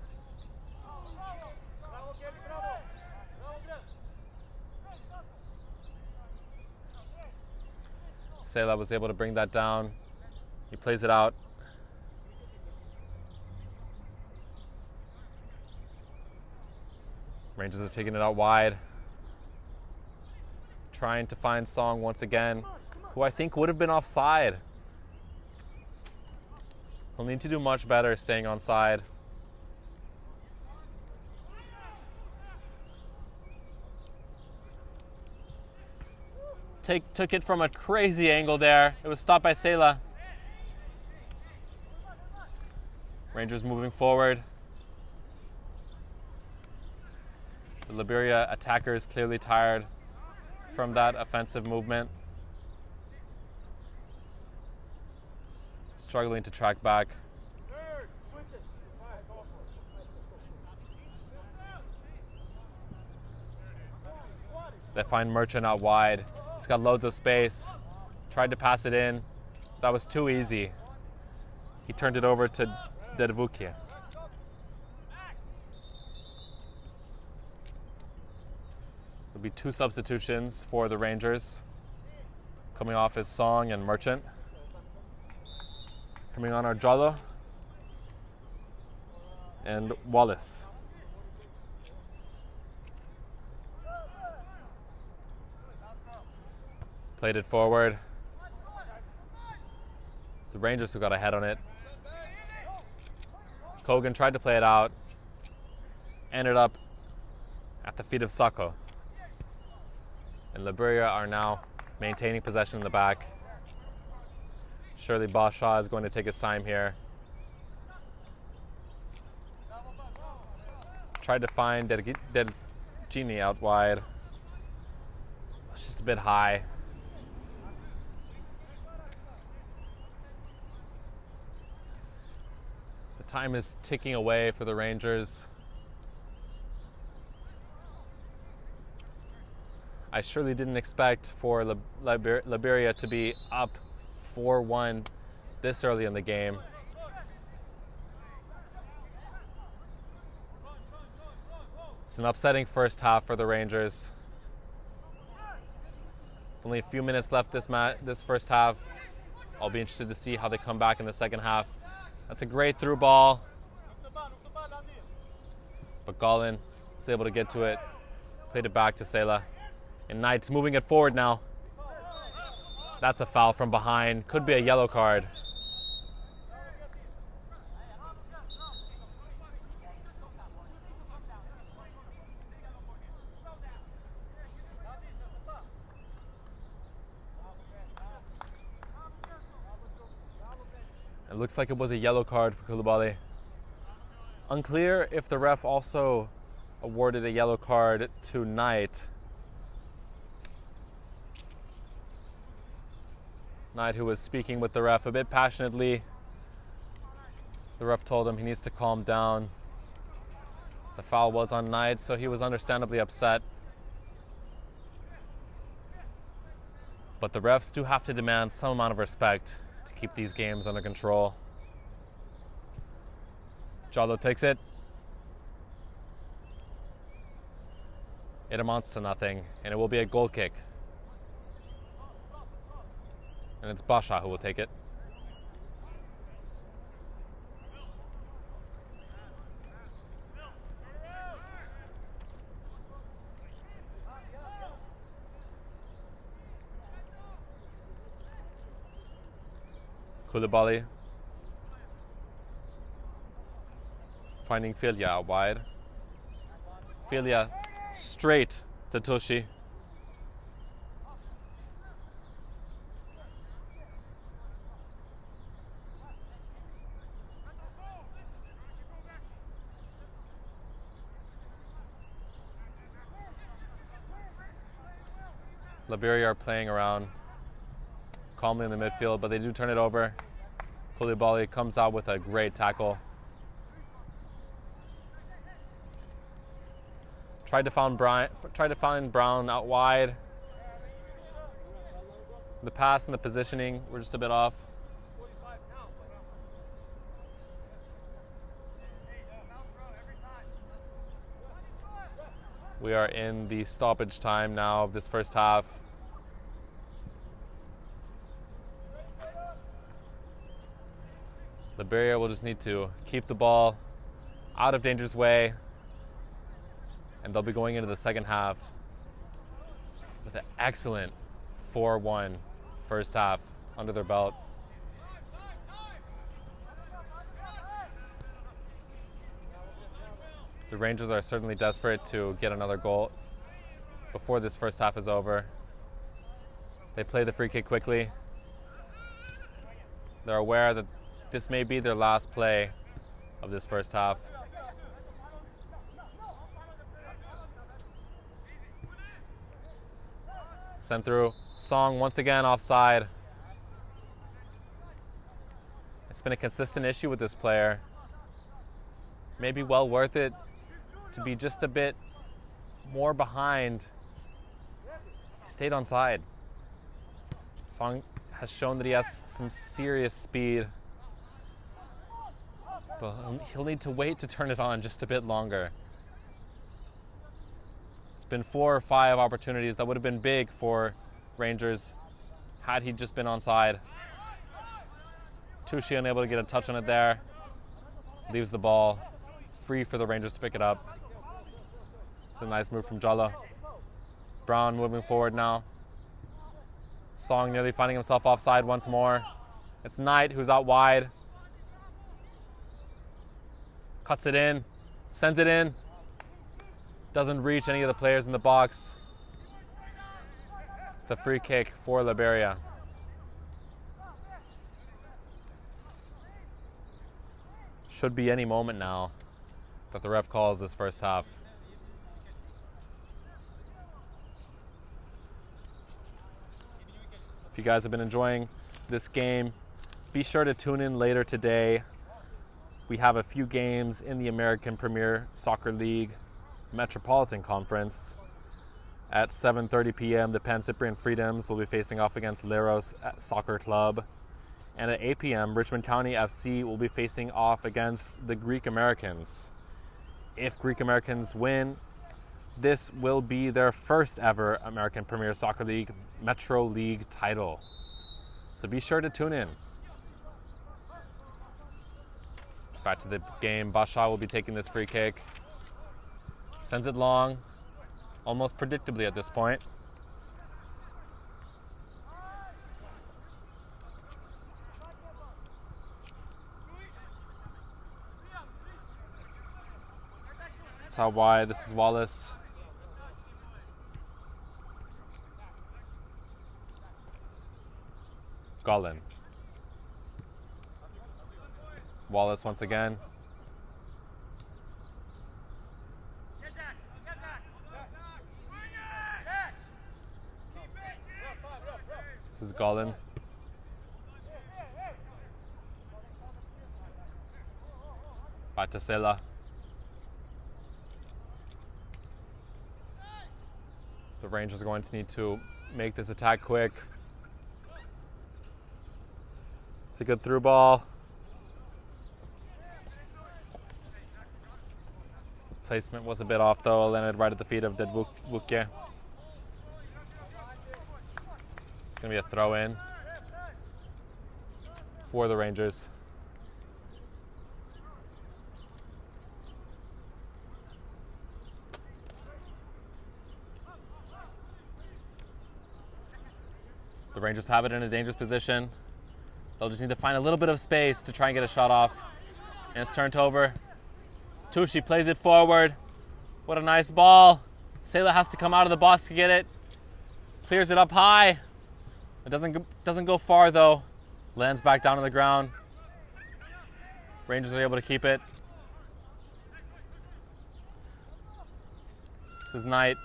Sela was able to bring that down. He plays it out. Rangers have taken it out wide. Trying to find Song once again, who I think would have been offside. He'll need to do much better staying onside. Took it from a crazy angle there. It was stopped by Sela. Rangers moving forward. The Laberia attacker is clearly tired from that offensive movement. Struggling to track back. They find Merchant out wide. He's got loads of space. Tried to pass it in. That was too easy. He turned it over to Dervukia. There'll be two substitutions for the Rangers. Coming off is Song and Merchant. Coming on are Jalo and Wallace. Played it forward. It's the Rangers who got ahead on it. Kogan tried to play it out. Ended up at the feet of Sako. And Laberia are now maintaining possession in the back. Surely Basha is going to take his time here. Tried to find Genie out wide. It's just a bit high. The time is ticking away for the Rangers. I surely didn't expect for Laberia to be up 4-1 this early in the game. It's an upsetting first half for the Rangers. Only a few minutes left this first half. I'll be interested to see how they come back in the second half. That's a great through ball. But Gollin was able to get to it. Played it back to Sela. And Knight's moving it forward now. That's a foul from behind. Could be a yellow card. It looks like it was a yellow card for Koulibaly. Unclear if the ref also awarded a yellow card to Knight. Knight, who was speaking with the ref a bit passionately. The ref told him he needs to calm down. The foul was on Knight, so he was understandably upset. But the refs do have to demand some amount of respect to keep these games under control. Jallo takes it. It amounts to nothing, and it will be a goal kick. And it's Basha who will take it. Koulibaly finding Filia out wide. Filia straight to Toshi. Laberia are playing around calmly in the midfield, but they do turn it over. Koulibaly comes out with a great tackle. Tried to find Brown out wide. The pass and the positioning were just a bit off. We are in the stoppage time now of this first half. Laberia will just need to keep the ball out of danger's way, and they'll be going into the second half with an excellent 4-1 first half under their belt. The Rangers are certainly desperate to get another goal before this first half is over. They play the free kick quickly. They're aware that this may be their last play of this first half. Sent through. Song once again offside. It's been a consistent issue with this player. Maybe well worth it to be just a bit more behind. He stayed onside. Song has shown that he has some serious speed, but he'll need to wait to turn it on just a bit longer. It's been 4 or 5 opportunities that would have been big for Rangers had he just been onside. Tushi unable to get a touch on it there. Leaves the ball free for the Rangers to pick it up. It's a nice move from Jallo. Brown moving forward now. Song nearly finding himself offside once more. It's Knight who's out wide. Cuts it in, sends it in. Doesn't reach any of the players in the box. It's a free kick for Laberia. Should be any moment now that the ref calls this first half. If you guys have been enjoying this game, be sure to tune in later today. We have a few games in the American Premier Soccer League Metropolitan Conference. At 7:30 p.m., the Pan Cyprian Freedoms will be facing off against Leros Soccer Club. And at 8 p.m., Richmond County FC will be facing off against the Greek Americans. If Greek Americans win, this will be their first ever American Premier Soccer League Metro League title. So be sure to tune in. Back to the game, Basha will be taking this free kick. Sends it long, almost predictably at this point. That's how wide. This is Wallace. Gollin. Wallace once again. This is Gollin. Batasela. The Rangers are going to need to make this attack quick. It's a good through ball. The placement was a bit off though, landed right at the feet of Dedvuke. It's going to be a throw in for the Rangers. The Rangers have it in a dangerous position. They'll just need to find a little bit of space to try and get a shot off. And it's turned over. Tushi plays it forward. What a nice ball. Sela has to come out of the box to get it. Clears it up high. It doesn't go far though. Lands back down on the ground. Rangers are able to keep it. This is Knight.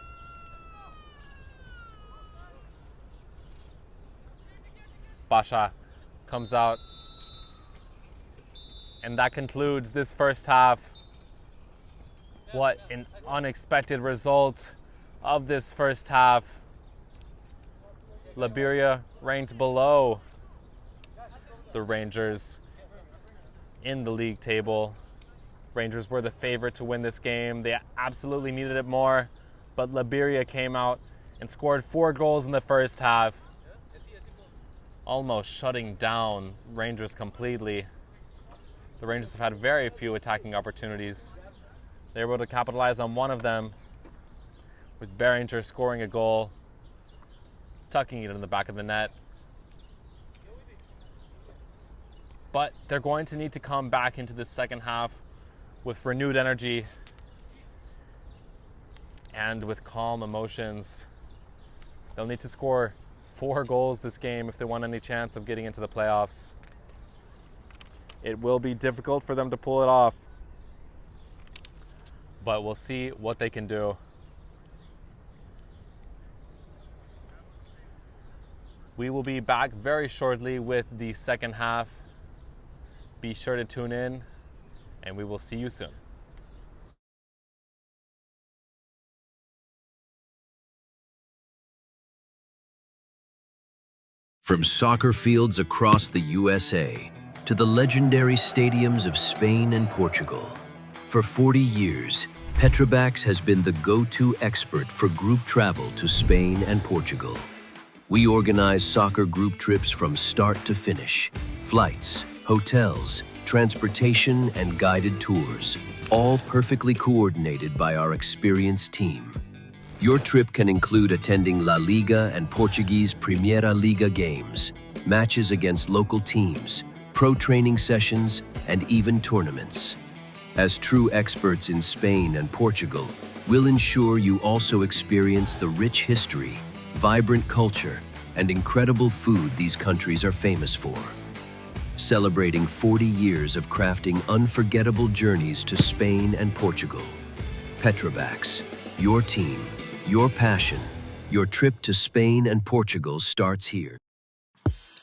Basha comes out. And that concludes this first half. What an unexpected result of this first half. Laberia ranked below the Rangers in the league table. Rangers were the favorite to win this game. They absolutely needed it more, but Laberia came out and scored 4 goals in the first half, almost shutting down Rangers completely. The Rangers have had very few attacking opportunities. They were able to capitalize on one of them, with Behringer scoring a goal, tucking it in the back of the net. But they're going to need to come back into the second half with renewed energy and with calm emotions. They'll need to score 4 goals this game if they want any chance of getting into the playoffs. It will be difficult for them to pull it off, but we'll see what they can do. We will be back very shortly with the second half. Be sure to tune in, and we will see you soon. From soccer fields across the USA to the legendary stadiums of Spain and Portugal, for 40 years, Petrobax has been the go-to expert for group travel to Spain and Portugal. We organize soccer group trips from start to finish, flights, hotels, transportation, and guided tours, all perfectly coordinated by our experienced team. Your trip can include attending La Liga and Portuguese Primeira Liga games, matches against local teams, pro training sessions, and even tournaments. As true experts in Spain and Portugal, we'll ensure you also experience the rich history, vibrant culture, and incredible food these countries are famous for. celebrating 40 years of crafting unforgettable journeys to Spain and Portugal. Petrobax, your team, your passion, your trip to Spain and Portugal starts here.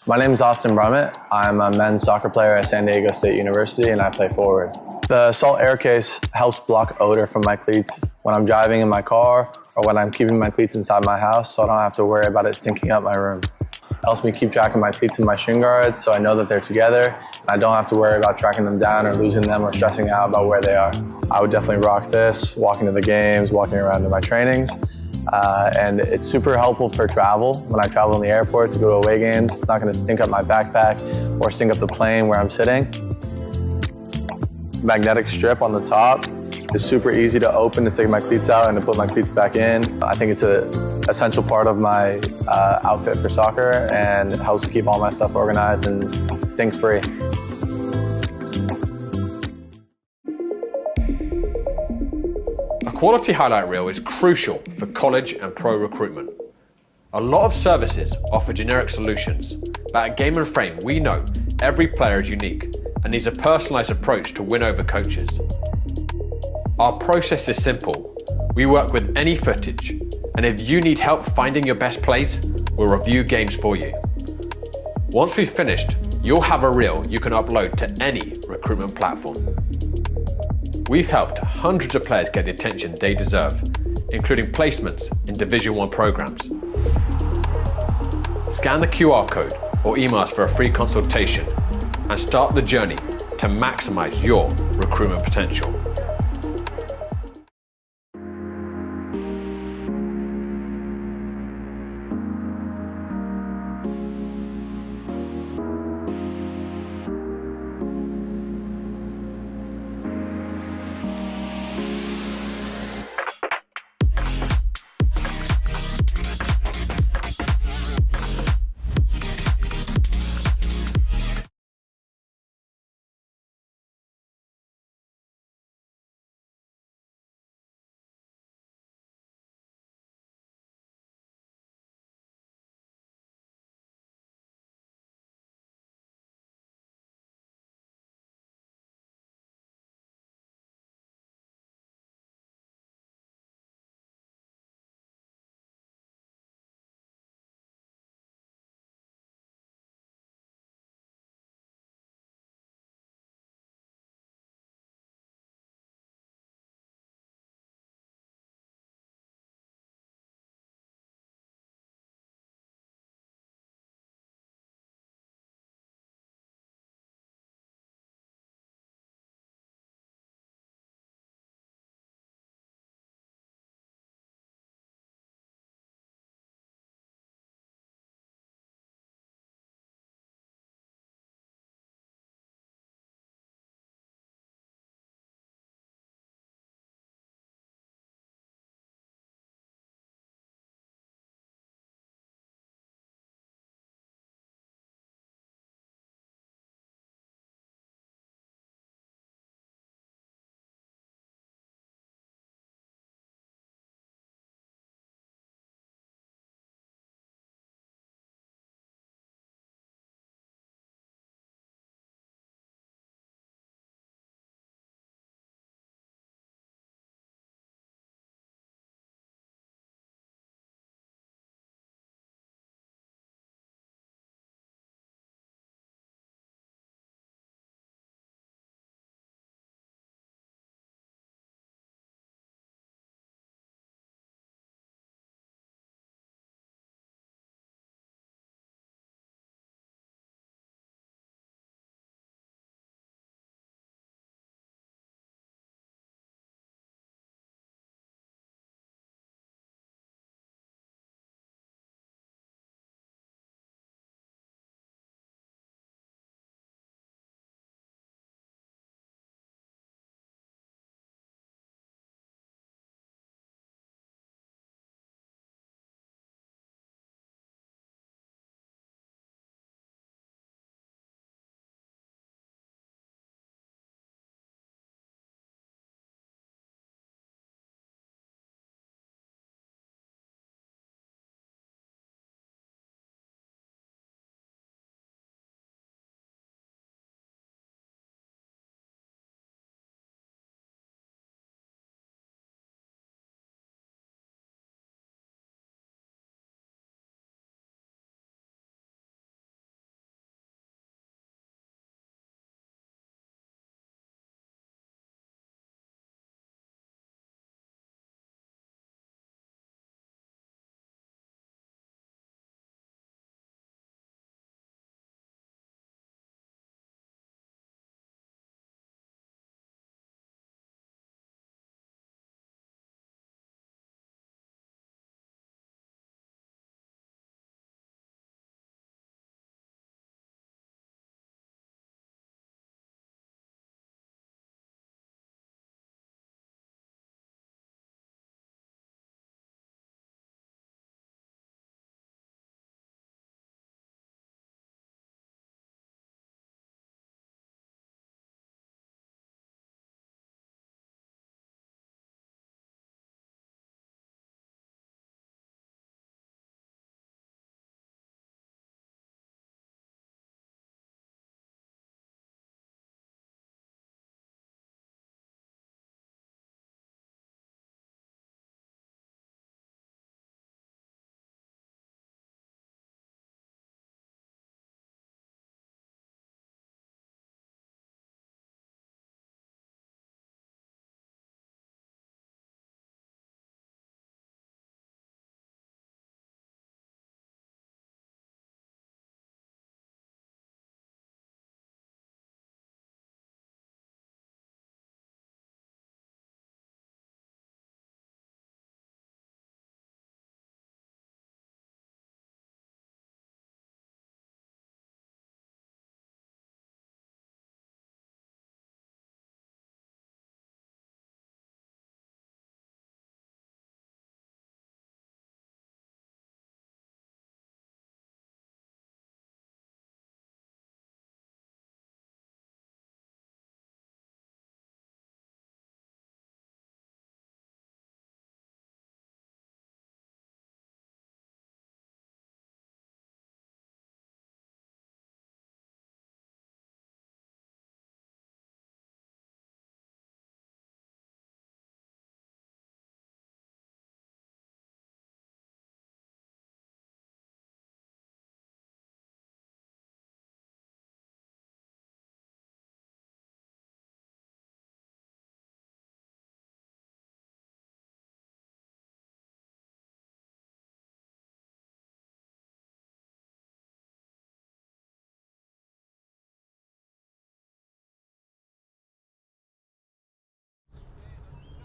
My name is Austin Brummett. I'm a men's soccer player at San Diego State University and I play forward. The Salt Air Case helps block odor from my cleats when I'm driving in my car or when I'm keeping my cleats inside my house, so I don't have to worry about it stinking up my room. It helps me keep track of my cleats and my shin guards so I know that they're together and I don't have to worry about tracking them down or losing them or stressing out about where they are. I would definitely rock this, walking to the games, walking around to my trainings. And it's super helpful for travel. When I travel in the airport to go to away games, it's not going to stink up my backpack or stink up the plane where I'm sitting. Magnetic strip on the top is super easy to open to take my cleats out and to put my cleats back in. I think it's an essential part of my outfit for soccer and it helps keep all my stuff organized and stink-free. A quality highlight reel is crucial for college and pro recruitment. A lot of services offer generic solutions, but at Game & Frame we know every player is unique and needs a personalised approach to win over coaches. Our process is simple. We work with any footage, and if you need help finding your best plays, we'll review games for you. Once we've finished, you'll have a reel you can upload to any recruitment platform. We've helped hundreds of players get the attention they deserve, including placements in Division 1 programs. Scan the QR code or email us for a free consultation and start the journey to maximize your recruitment potential.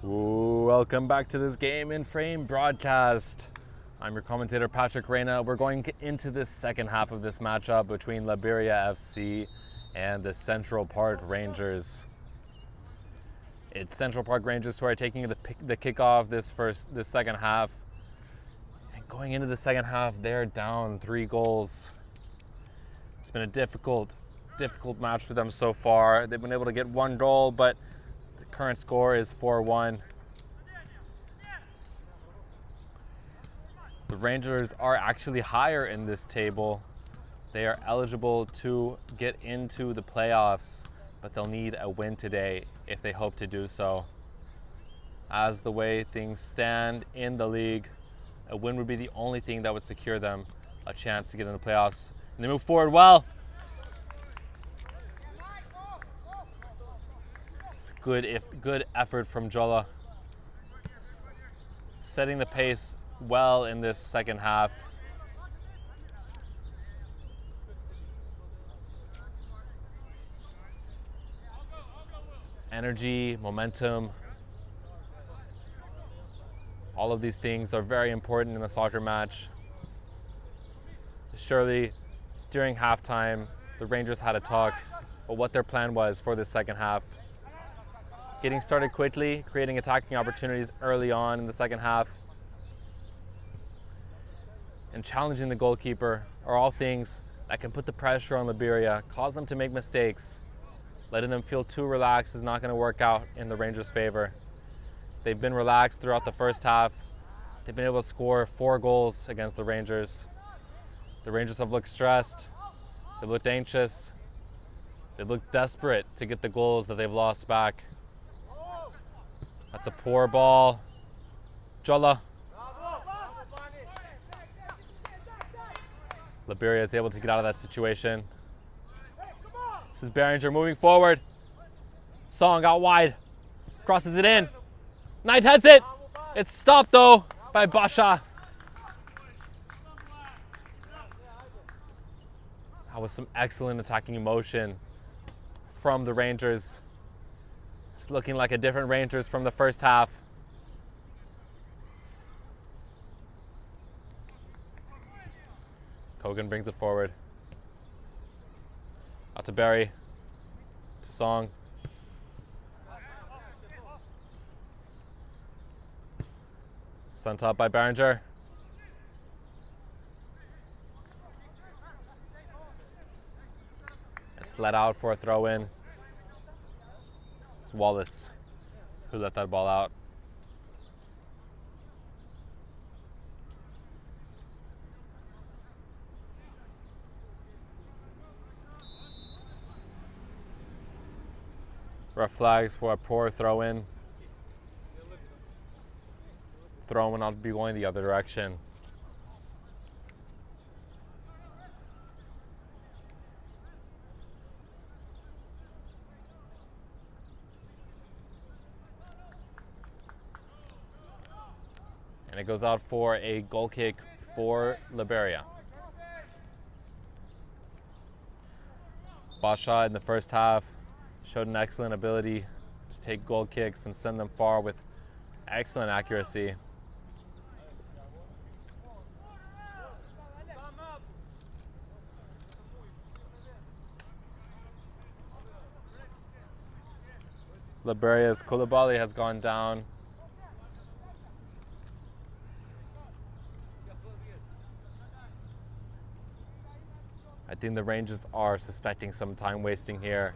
Welcome back to this Game in Frame broadcast. I'm your commentator, Patrick Reina. We're going into the second half of this matchup between Laberia FC and the Central Park Rangers. It's Central Park Rangers who are taking the kickoff this second half. And going into the second half, they're down 3 goals. It's been a difficult match for them so far. They've been able to get 1 goal, but the current score is 4-1. The Rangers are actually higher in this table. They are eligible to get into the playoffs, but they'll need a win today if they hope to do so. As the way things stand in the league, a win would be the only thing that would secure them a chance to get in the playoffs. And they move forward well. It's a good effort from Jola. Setting the pace well in this second half. Energy, momentum, all of these things are very important in a soccer match. Surely, during halftime, the Rangers had a talk about what their plan was for this second half. Getting started quickly, creating attacking opportunities early on in the second half, and challenging the goalkeeper are all things that can put the pressure on Laberia, cause them to make mistakes. Letting them feel too relaxed is not going to work out in the Rangers' favor. They've been relaxed throughout the first half. They've been able to score 4 goals against the Rangers. The Rangers have looked stressed. They've looked anxious. They've looked desperate to get the goals that they've lost back. That's a poor ball. Jola. Laberia is able to get out of that situation. This is Behringer moving forward. Song out wide. Crosses it in. Knight heads it. It's stopped though by Basha. That was some excellent attacking motion from the Rangers. It's looking like a different Rangers from the first half. Kogan brings it forward. Out to Barry. To Song. Sent up by Behringer. It's let out for a throw in. It's Wallace who let that ball out. Rough flags for a poor throw in. Throw in ought be going the other direction. And it goes out for a goal kick for Laberia. Basha in the first half showed an excellent ability to take goal kicks and send them far with excellent accuracy. Laberia's Koulibaly has gone down. I think the Rangers are suspecting some time wasting here.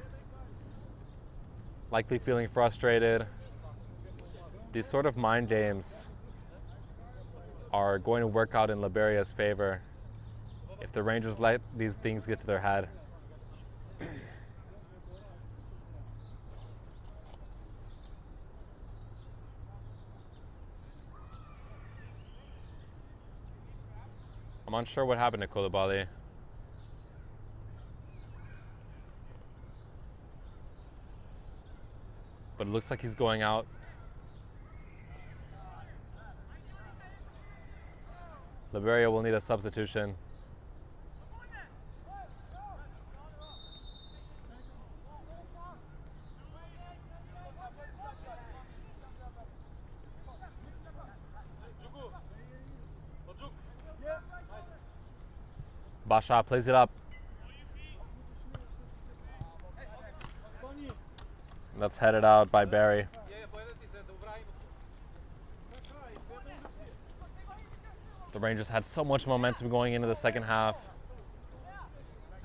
Likely feeling frustrated. These sort of mind games are going to work out in Laberia's favor if the Rangers let these things get to their head. I'm unsure what happened to Koulibaly. But it looks like he's going out. Laberia will need a substitution. Basha plays it up. That's headed out by Barry. The Rangers had so much momentum going into the second half.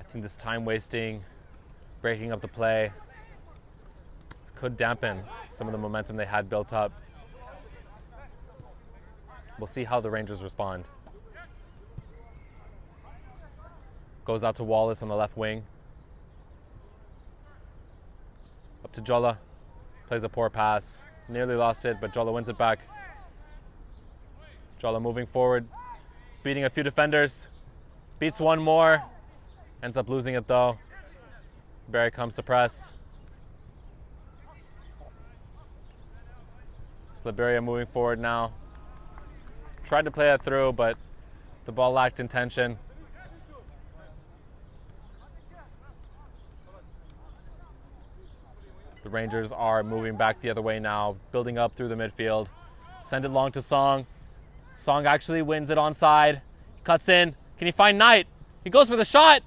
I think this time wasting, breaking up the play, this could dampen some of the momentum they had built up. We'll see how the Rangers respond. Goes out to Wallace on the left wing. Up to Jolla. Plays a poor pass. Nearly lost it, but Jolla wins it back. Jolla moving forward. Beating a few defenders. Beats one more. Ends up losing it though. Barry comes to press. Laberia moving forward now. Tried to play it through, but the ball lacked intention. The Rangers are moving back the other way now, building up through the midfield. Send it long to Song. Song actually wins it onside. Cuts in. Can he find Knight? He goes for the shot.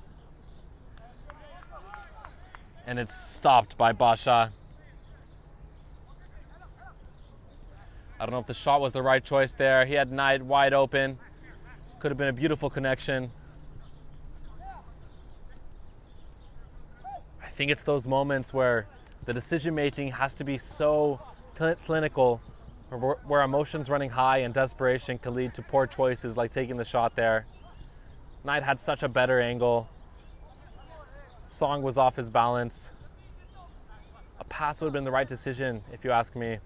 And it's stopped by Basha. I don't know if the shot was the right choice there. He had Knight wide open. Could have been a beautiful connection. I think it's those moments where the decision making has to be so clinical, where emotions running high and desperation can lead to poor choices like taking the shot there. Knight had such a better angle. Song was off his balance. A pass would have been the right decision, if you ask me.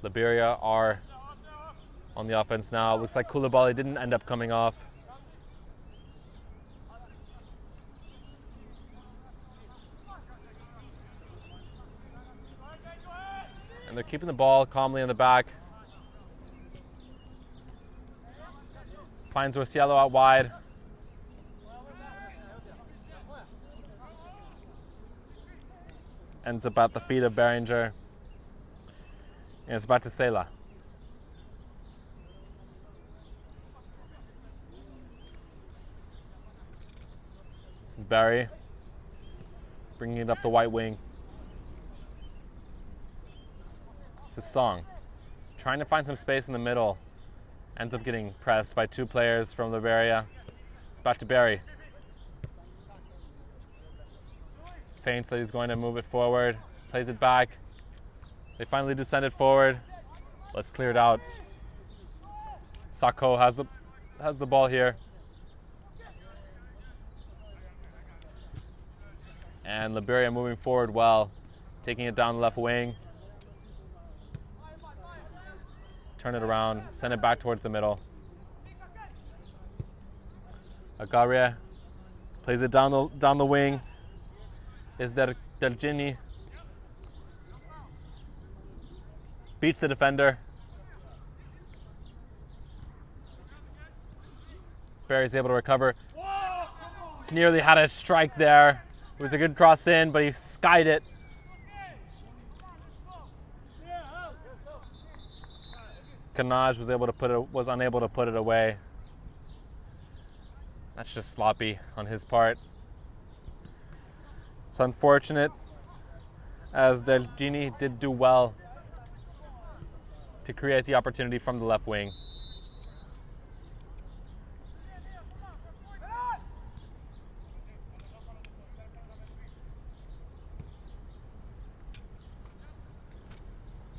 Laberia are on the offense now. Looks like Koulibaly didn't end up coming off. And they're keeping the ball calmly in the back. Finds Rosiello out wide. Ends up at the feet of Behringer. And it's back to Sela. This is Barry. Bringing it up the white wing. This is Song. Trying to find some space in the middle. Ends up getting pressed by two players from Laberia. It's back to Barry. Feints that he's going to move it forward. Plays it back. They finally do send it forward. Let's clear it out. Sako has the ball here. And Laberia moving forward well. Taking it down the left wing. Turn it around. Send it back towards the middle. Agaria plays it down the wing. Is there Delgini? Beats the defender. Barry's able to recover. Nearly had a strike there. It was a good cross in, but he skied it. Kanaj was unable to put it away. That's just sloppy on his part. It's unfortunate, as Delgini did do well to create the opportunity from the left wing.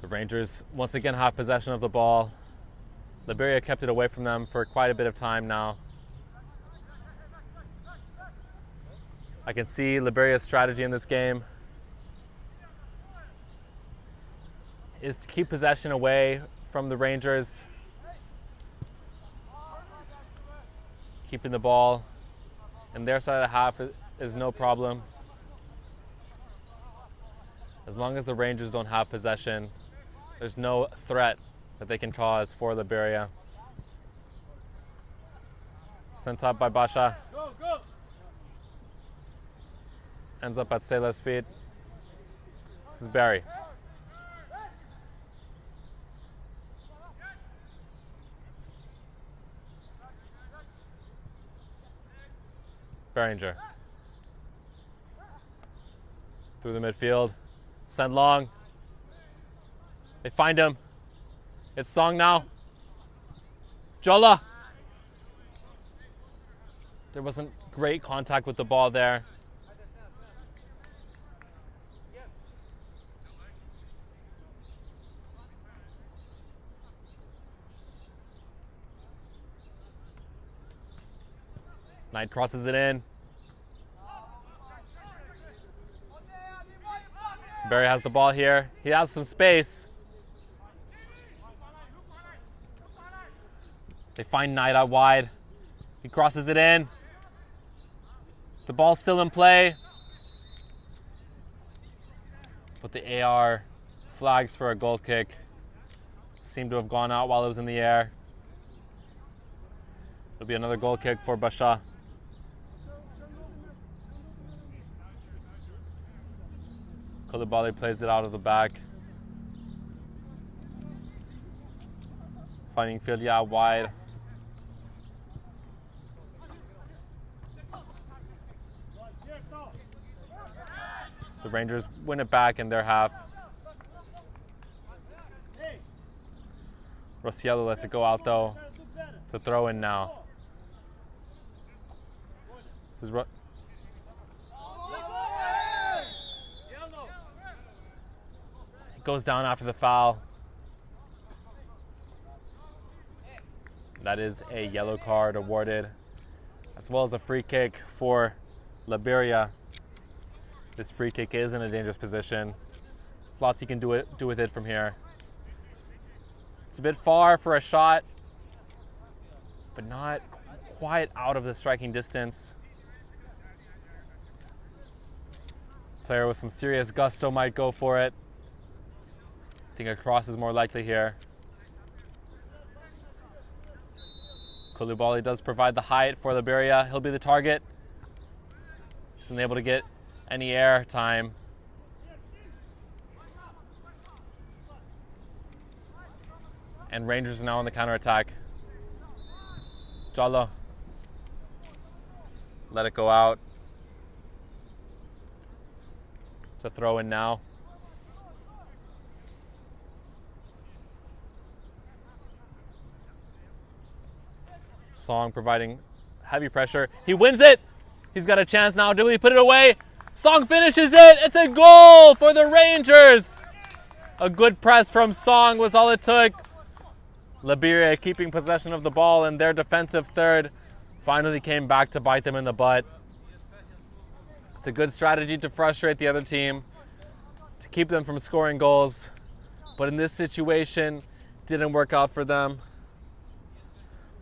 The Rangers once again have possession of the ball. Laberia kept it away from them for quite a bit of time now. I can see Laberia's strategy in this game is to keep possession away from the Rangers, keeping the ball in their side of the half is no problem. As long as the Rangers don't have possession, there's no threat that they can cause for Laberia. Sent up by Basha. Ends up at Sela's feet. This is Barry. Behringer. Through the midfield. Send long. They find him. It's Song now. Jola. There wasn't great contact with the ball there. Knight crosses it in. Barry has the ball here. He has some space. They find Knight out wide. He crosses it in. The ball's still in play. But the AR flags for a goal kick seemed to have gone out while it was in the air. It'll be another goal kick for Basha. Koulibaly plays it out of the back. Finding Filia out wide. The Rangers win it back in their half. Rosiello lets it go out though. To throw in now. This is it goes down after the foul. That is a yellow card awarded, as well as a free kick for Laberia. This free kick is in a dangerous position. There's lots he can do with it from here. It's a bit far for a shot, but not quite out of the striking distance. Player with some serious gusto might go for it. I think a cross is more likely here. Koulibaly does provide the height for Laberia. He'll be the target. He's unable to get any air time. And Rangers are now on the counterattack. Jallo. Let it go out. To throw in now. Song providing heavy pressure. He wins it. He's got a chance now. Do we put it away? Song finishes it. It's a goal for the Rangers. A good press from Song was all it took. Laberia keeping possession of the ball in their defensive third finally came back to bite them in the butt. It's a good strategy to frustrate the other team, to keep them from scoring goals. But in this situation, didn't work out for them.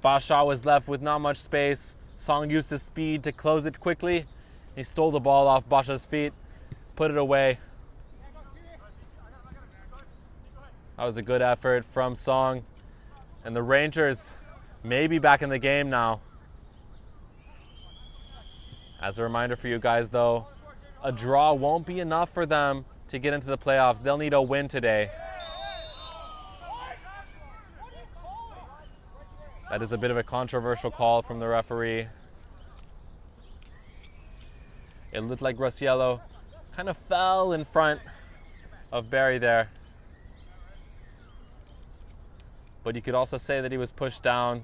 Basha was left with not much space. Song used his speed to close it quickly. He stole the ball off Basha's feet, put it away. That was a good effort from Song. And the Rangers may be back in the game now. As a reminder for you guys though, a draw won't be enough for them to get into the playoffs. They'll need a win today. That is a bit of a controversial call from the referee. It looked like Rosiello kind of fell in front of Barry there. But you could also say that he was pushed down.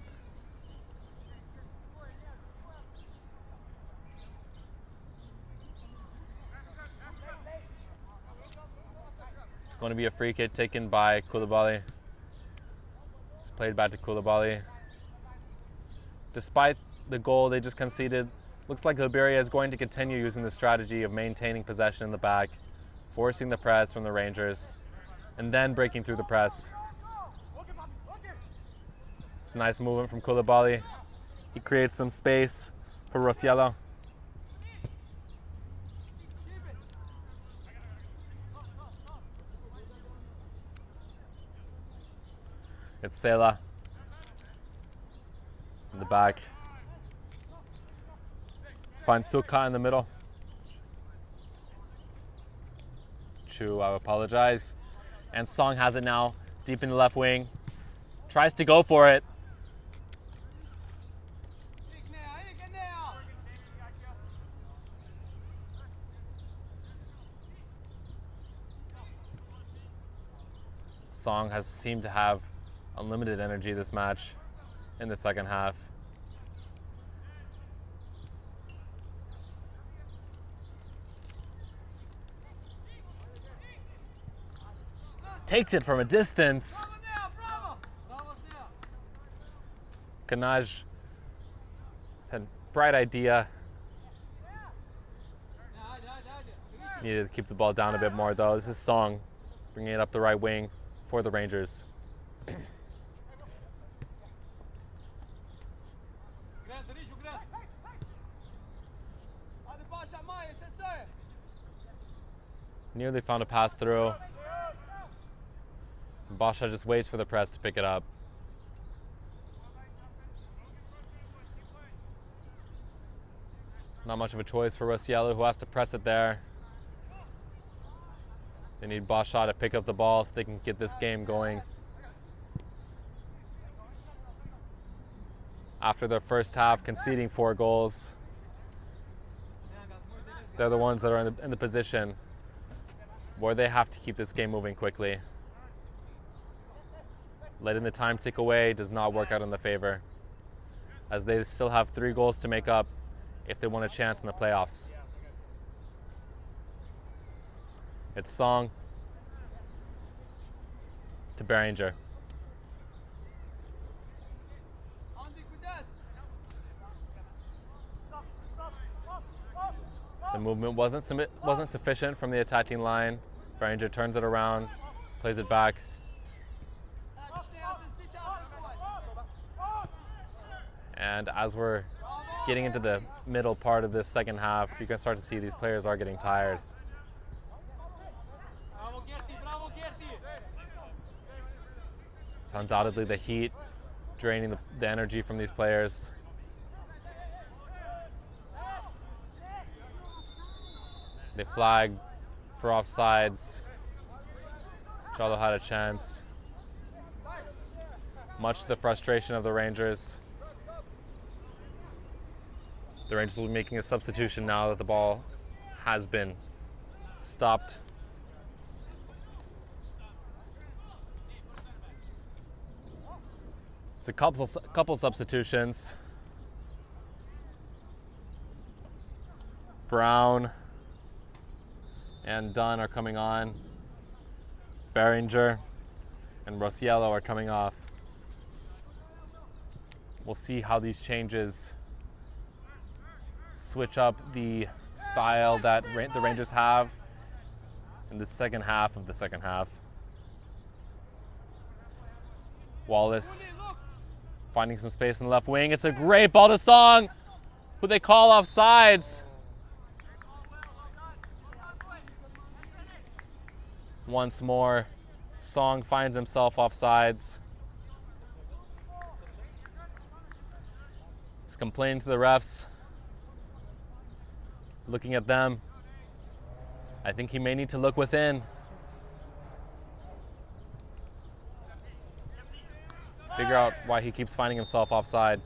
It's going to be a free kick taken by Koulibaly. It's played back to Koulibaly. Despite the goal they just conceded, looks like Laberia is going to continue using the strategy of maintaining possession in the back, forcing the press from the Rangers, and then breaking through the press. It's a nice movement from Koulibaly. He creates some space for Rosiello. It's Sela in the back. Finds Suka in the middle. Chu, I apologize. And Song has it now, deep in the left wing. Tries to go for it. Song has seemed to have unlimited energy this match in the second half. Takes it from a distance. Kanaj had a bright idea. Needed to keep the ball down a bit more though. This is Song bringing it up the right wing for the Rangers. Nearly found a pass through. Basha just waits for the press to pick it up. Not much of a choice for Rosiello, who has to press it there. They need Basha to pick up the ball so they can get this game going. After their first half conceding 4 goals, they're the ones that are in the position where they have to keep this game moving quickly. Letting the time tick away does not work out in the favor, as they still have 3 goals to make up if they want a chance in the playoffs. It's Song to Beringer. The movement wasn't sufficient from the attacking line. Beringer turns it around, plays it back. And as we're getting into the middle part of this second half, you can start to see these players are getting tired. It's undoubtedly the heat draining the energy from these players. They flag for offsides. Charlo had a chance. Much to the frustration of the Rangers. The Rangers will be making a substitution now that the ball has been stopped. It's a couple substitutions. Brown and Dunn are coming on. Beringer and Rosiello are coming off. We'll see how these changes switch up the style that the Rangers have in the second half of the second half. Wallace finding some space in the left wing. It's a great ball to Song, who they call offsides. Once more, Song finds himself offsides. He's complaining to the refs. Looking at them, I think he may need to look within. Figure out why he keeps finding himself offside.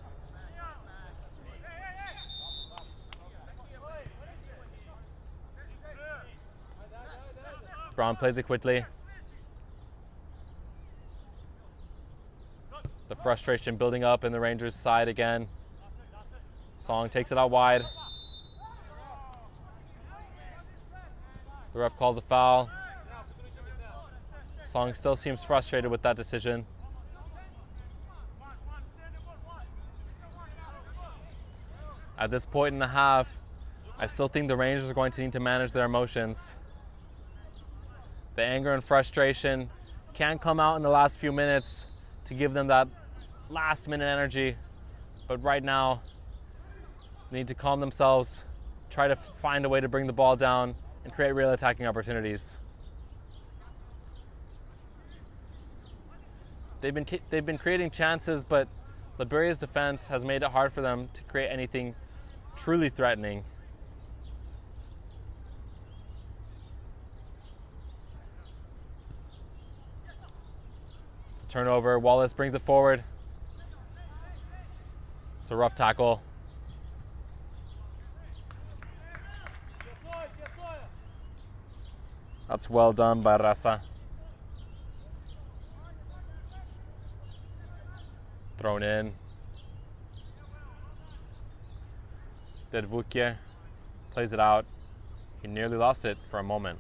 Brown plays it quickly. The frustration building up in the Rangers' side again. Song takes it out wide. The ref calls a foul. Song still seems frustrated with that decision. At this point in the half, I still think the Rangers are going to need to manage their emotions. The anger and frustration can come out in the last few minutes to give them that last minute energy. But right now, they need to calm themselves, try to find a way to bring the ball down and create real attacking opportunities. They've been creating chances, but Laberia's defense has made it hard for them to create anything truly threatening. It's a turnover. Wallace brings it forward. It's a rough tackle. That's well done by Rasa. Thrown in. Dedvuke plays it out. He nearly lost it for a moment.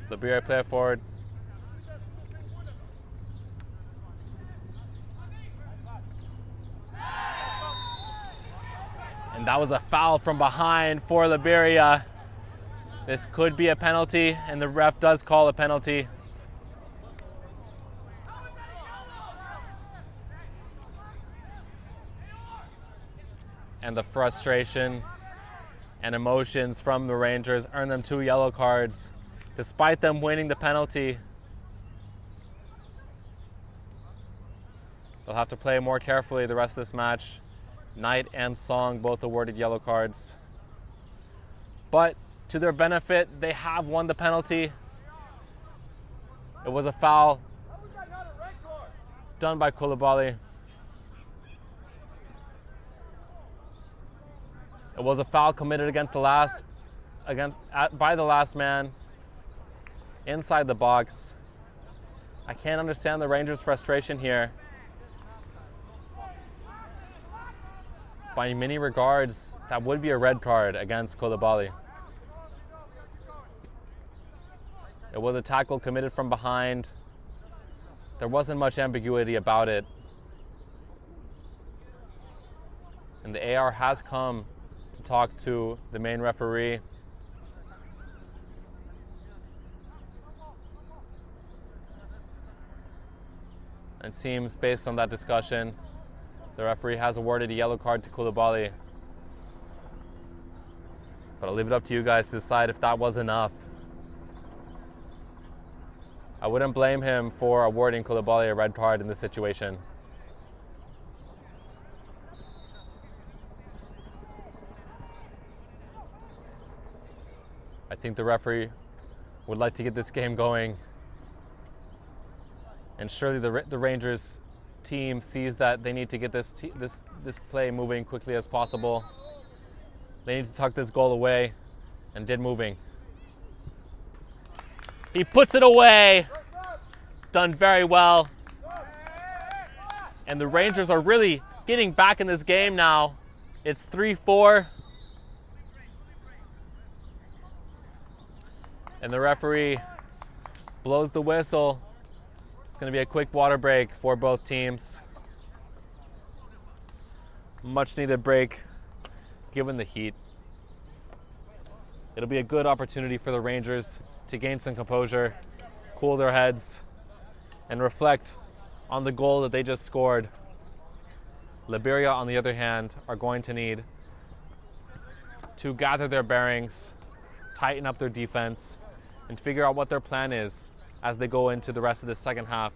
Laberia play it forward. And that was a foul from behind for Laberia. This could be a penalty, and the ref does call a penalty. And the frustration and emotions from the Rangers earned them 2 yellow cards, despite them winning the penalty. They'll have to play more carefully the rest of this match. Knight and Song both awarded yellow cards. But to their benefit, they have won the penalty. It was a foul done by Koulibaly. It was a foul committed by the last man inside the box. I can't understand the Rangers' frustration here. By many regards, that would be a red card against Koulibaly. It was a tackle committed from behind. There wasn't much ambiguity about it. And the AR has come to talk to the main referee. And it seems, based on that discussion, the referee has awarded a yellow card to Koulibaly. But I'll leave it up to you guys to decide if that was enough. I wouldn't blame him for awarding Koulibaly a red card in this situation. I think the referee would like to get this game going. And surely the Rangers team sees that they need to get this play moving quickly as possible. They need to tuck this goal away, and did moving. He puts it away. Done very well. And the Rangers are really getting back in this game now. It's 3-4. And the referee blows the whistle. It's going to be a quick water break for both teams. Much needed break given the heat. It'll be a good opportunity for the Rangers to gain some composure, cool their heads, and reflect on the goal that they just scored. Laberia, on the other hand, are going to need to gather their bearings, tighten up their defense, and figure out what their plan is as they go into the rest of the second half.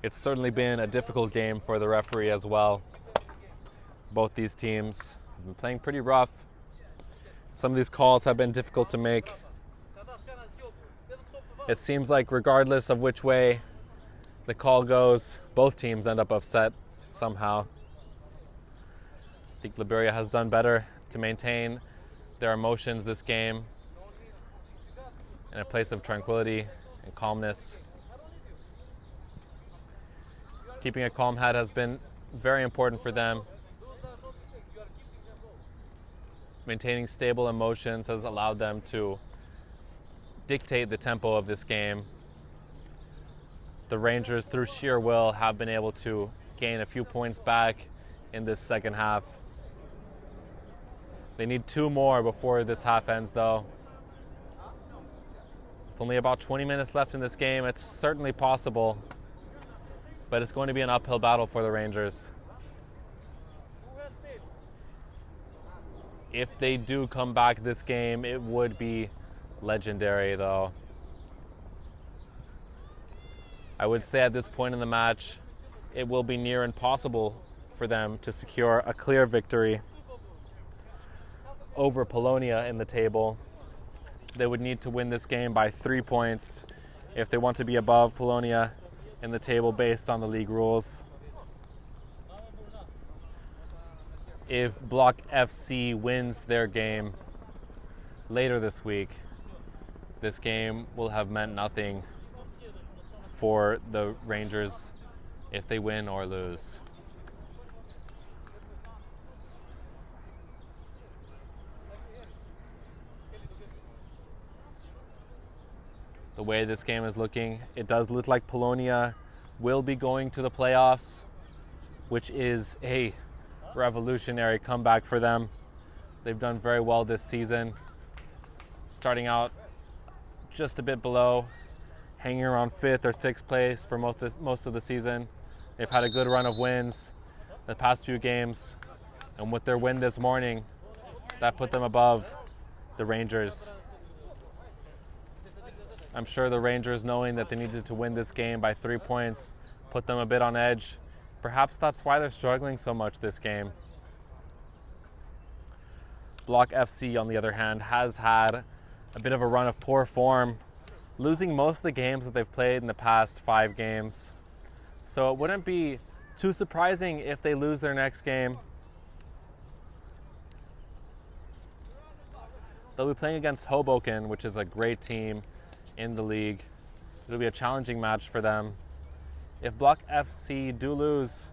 It's certainly been a difficult game for the referee as well. Both these teams have been playing pretty rough. Some of these calls have been difficult to make. It seems like regardless of which way the call goes, both teams end up upset somehow. I think Laberia has done better to maintain their emotions this game in a place of tranquility and calmness. Keeping a calm head has been very important for them. Maintaining stable emotions has allowed them to dictate the tempo of this game. The Rangers, through sheer will, have been able to gain a few points back in this second half. They need 2 more before this half ends, though. With only about 20 minutes left in this game, it's certainly possible, but it's going to be an uphill battle for the Rangers. If they do come back this game, it would be legendary, though. I would say at this point in the match, it will be near impossible for them to secure a clear victory. over Polonia in the table. They would need to win this game by 3 points if they want to be above Polonia in the table based on the league rules. If Block FC wins their game later this week, this game will have meant nothing for the Rangers if they win or lose. The way this game is looking, it does look like Polonia will be going to the playoffs, which is a revolutionary comeback for them. They've done very well this season, starting out just a bit below, hanging around 5th or 6th place for most of the season. They've had a good run of wins the past few games, and with their win this morning, that put them above the Rangers. I'm sure the Rangers, knowing that they needed to win this game by 3 points, put them a bit on edge. Perhaps that's why they're struggling so much this game. Block FC, on the other hand, has had a bit of a run of poor form, losing most of the games that they've played in the past 5 games. So it wouldn't be too surprising if they lose their next game. They'll be playing against Hoboken, which is a great team in the league. It'll be a challenging match for them. If Block FC do lose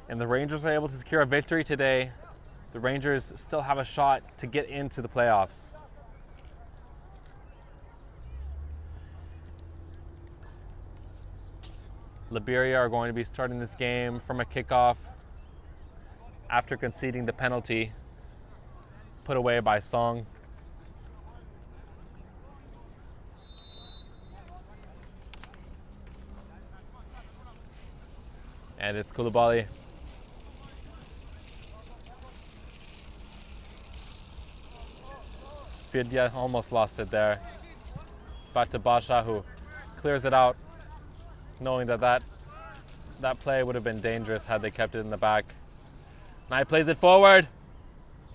and the Rangers are able to secure a victory today, the Rangers still have a shot to get into the playoffs. Laberia are going to be starting this game from a kickoff after conceding the penalty put away by Song. And it's Koulibaly. Fidya almost lost it there. Back to Basha, who clears it out, knowing that play would have been dangerous had they kept it in the back. Now he plays it forward.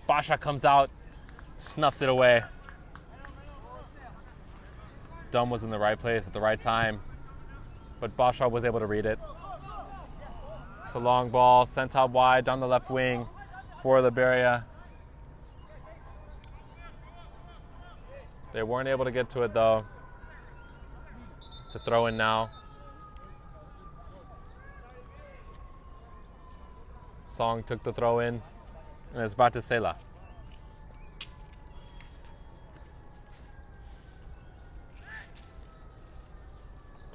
Basha comes out, snuffs it away. Dom was in the right place at the right time, but Basha was able to read it. It's a long ball, sent out wide down the left wing for Laberia. They weren't able to get to it though. To throw in now. Song took the throw in, and it's Batisela.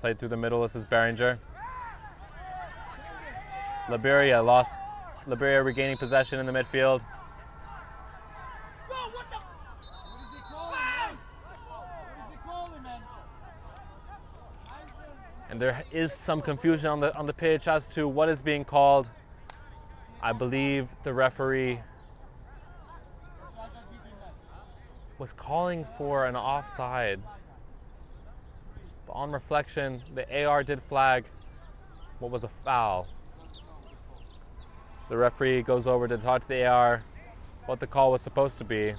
Played through the middle, this is Behringer. Laberia regaining possession in the midfield. And there is some confusion on the pitch as to what is being called. I believe the referee was calling for an offside. But on reflection, the AR did flag what was a foul. The referee goes over to talk to the AR what the call was supposed to be.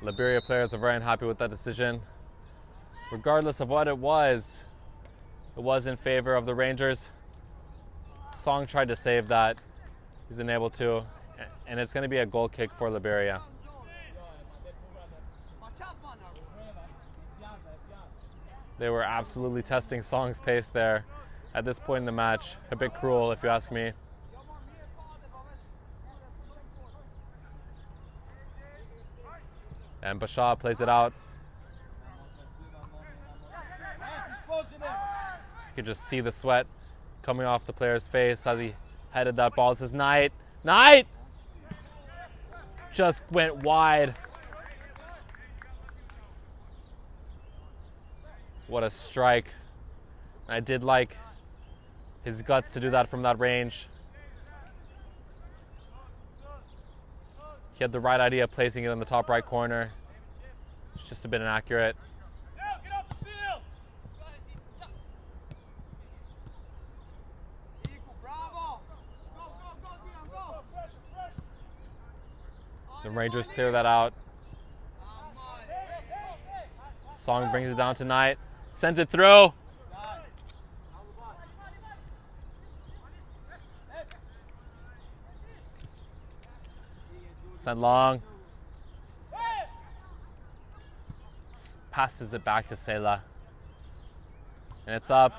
Laberia players are very unhappy with that decision. Regardless of what it was in favor of the Rangers. Song tried to save that. He's unable to. And it's going to be a goal kick for Laberia. They were absolutely testing Song's pace there at this point in the match. A bit cruel, if you ask me. And Basha plays it out. You could just see the sweat coming off the player's face as he headed that ball. This is Knight. Knight! Just went wide. What a strike. I did like his guts to do that from that range. He had the right idea of placing it in the top right corner. It's just a bit inaccurate. The Rangers clear that out. Song brings it down to Knight. Sends it through. Send long. Passes it back to Sela. And it's up.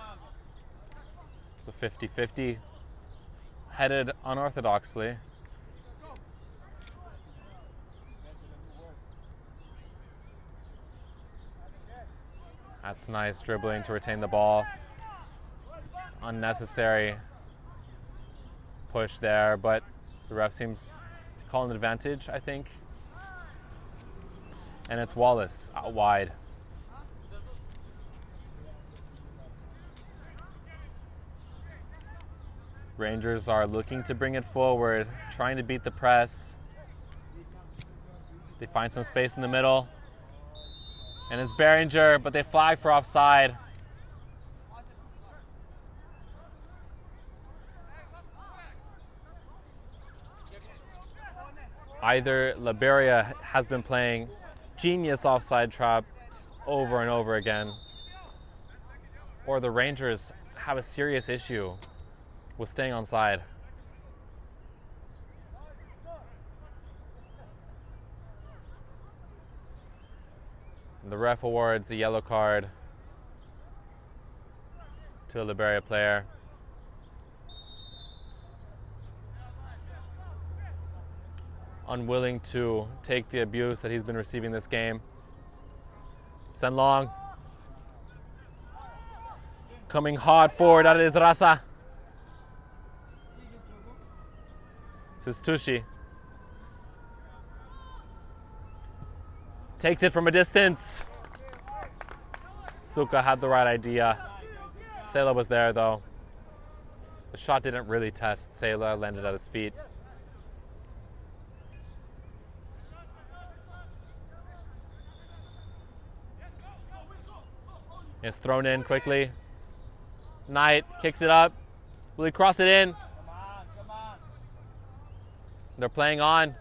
So 50-50. Headed unorthodoxly. That's nice dribbling to retain the ball. It's unnecessary push there, but the ref seems to call an advantage, I think. And it's Wallace out wide. Rangers are looking to bring it forward, trying to beat the press. They find some space in the middle. And it's Behringer, but they flag for offside. Either Laberia has been playing genius offside traps over and over again, or the Rangers have a serious issue with staying onside. The ref awards a yellow card to a Laberia player. Unwilling to take the abuse that he's been receiving this game. Send long. Coming hard forward, that is Rasa. This is Tushi. Takes it from a distance. Suka had the right idea. Sela was there though. The shot didn't really test. Sela landed at his feet. It's thrown in quickly. Knight kicks it up. Will he cross it in? They're playing on.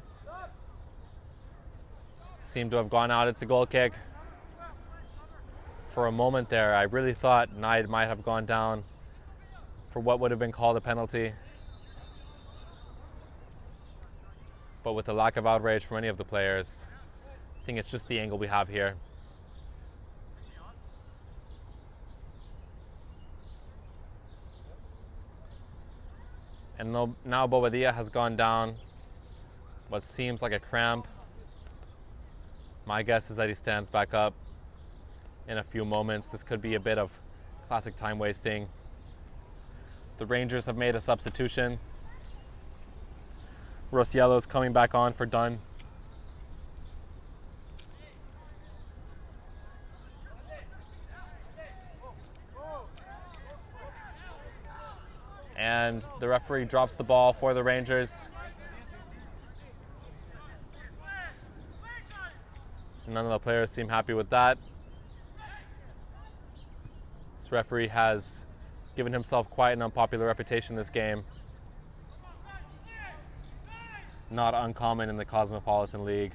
Seemed to have gone out. It's a goal kick. For a moment there, I really thought Knight might have gone down for what would have been called a penalty. But with the lack of outrage from any of the players, I think it's just the angle we have here. And now Bobadilla has gone down what seems like a cramp. My guess is that he stands back up in a few moments. This could be a bit of classic time wasting. The Rangers have made a substitution. Rosiello's coming back on for Dunn. And the referee drops the ball for the Rangers. None of the players seem happy with that. This referee has given himself quite an unpopular reputation this game. Not uncommon in the Cosmopolitan League.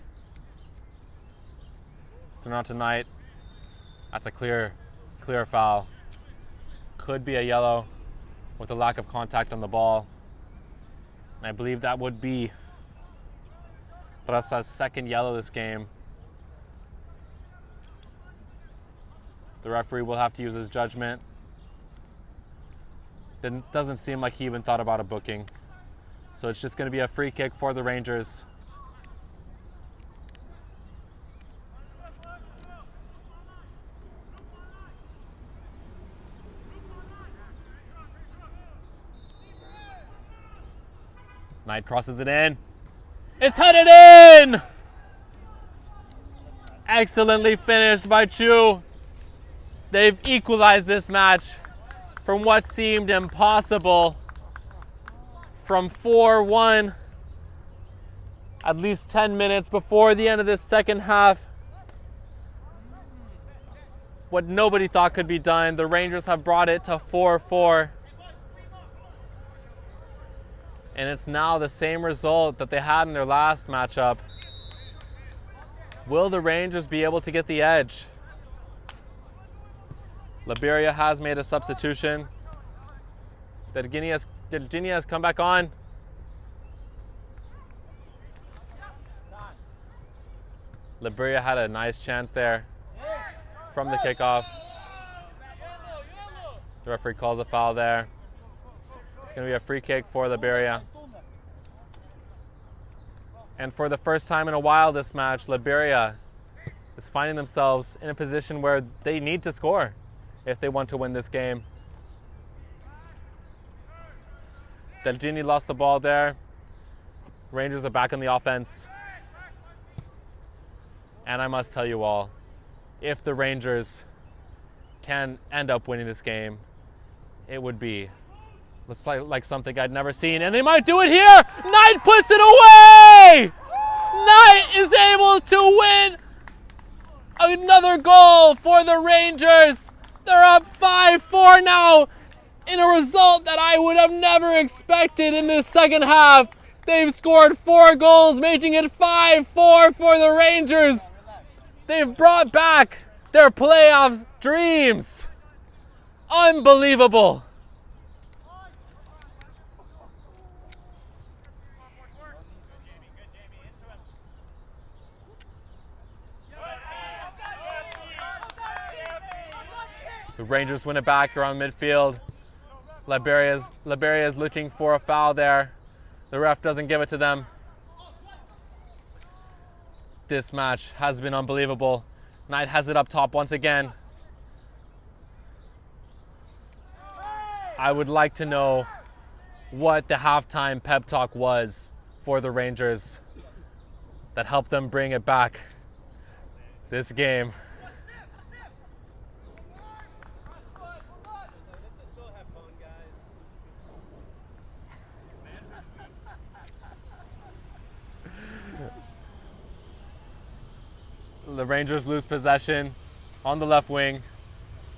So not tonight. That's a clear foul. Could be a yellow with a lack of contact on the ball. And I believe that would be Rasa's second yellow this game. The referee will have to use his judgment. It doesn't seem like he even thought about a booking. So it's just going to be a free kick for the Rangers. Knight crosses it in. It's headed in! Excellently finished by Chu. They've equalized this match from what seemed impossible. From 4-1, at least 10 minutes before the end of this second half. What nobody thought could be done, the Rangers have brought it to 4-4. And it's now the same result that they had in their last matchup. Will the Rangers be able to get the edge? Laberia has made a substitution. Delgini has come back on. Laberia had a nice chance there from the kickoff. The referee calls a foul there. It's going to be a free kick for Laberia. And for the first time in a while this match, Laberia is finding themselves in a position where they need to score if they want to win this game. Delgini lost the ball there. Rangers are back in the offense. And I must tell you all, if the Rangers can end up winning this game, it would be looks like something I'd never seen, and they might do it here. Knight puts it away. Knight is able to win another goal for the Rangers. They're up 5-4 now in a result that I would have never expected in this second half. They've scored 4 goals, making it 5-4 for the Rangers. They've brought back their playoffs dreams. Unbelievable. The Rangers win it back around midfield. Laberia is looking for a foul there. The ref doesn't give it to them. This match has been unbelievable. Knight has it up top once again. I would like to know what the halftime pep talk was for the Rangers that helped them bring it back this game. The Rangers lose possession on the left wing.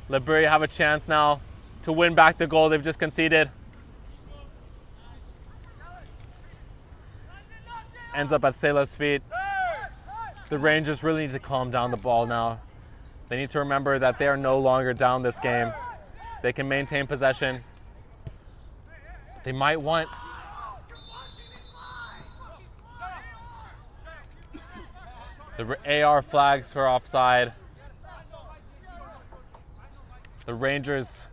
Laberia have a chance now to win back the goal they've just conceded. Ends up at Sela's feet. The Rangers really need to calm down the ball now. They need to remember that they are no longer down this game. They can maintain possession. They might want... The AR flags for offside. The Rangers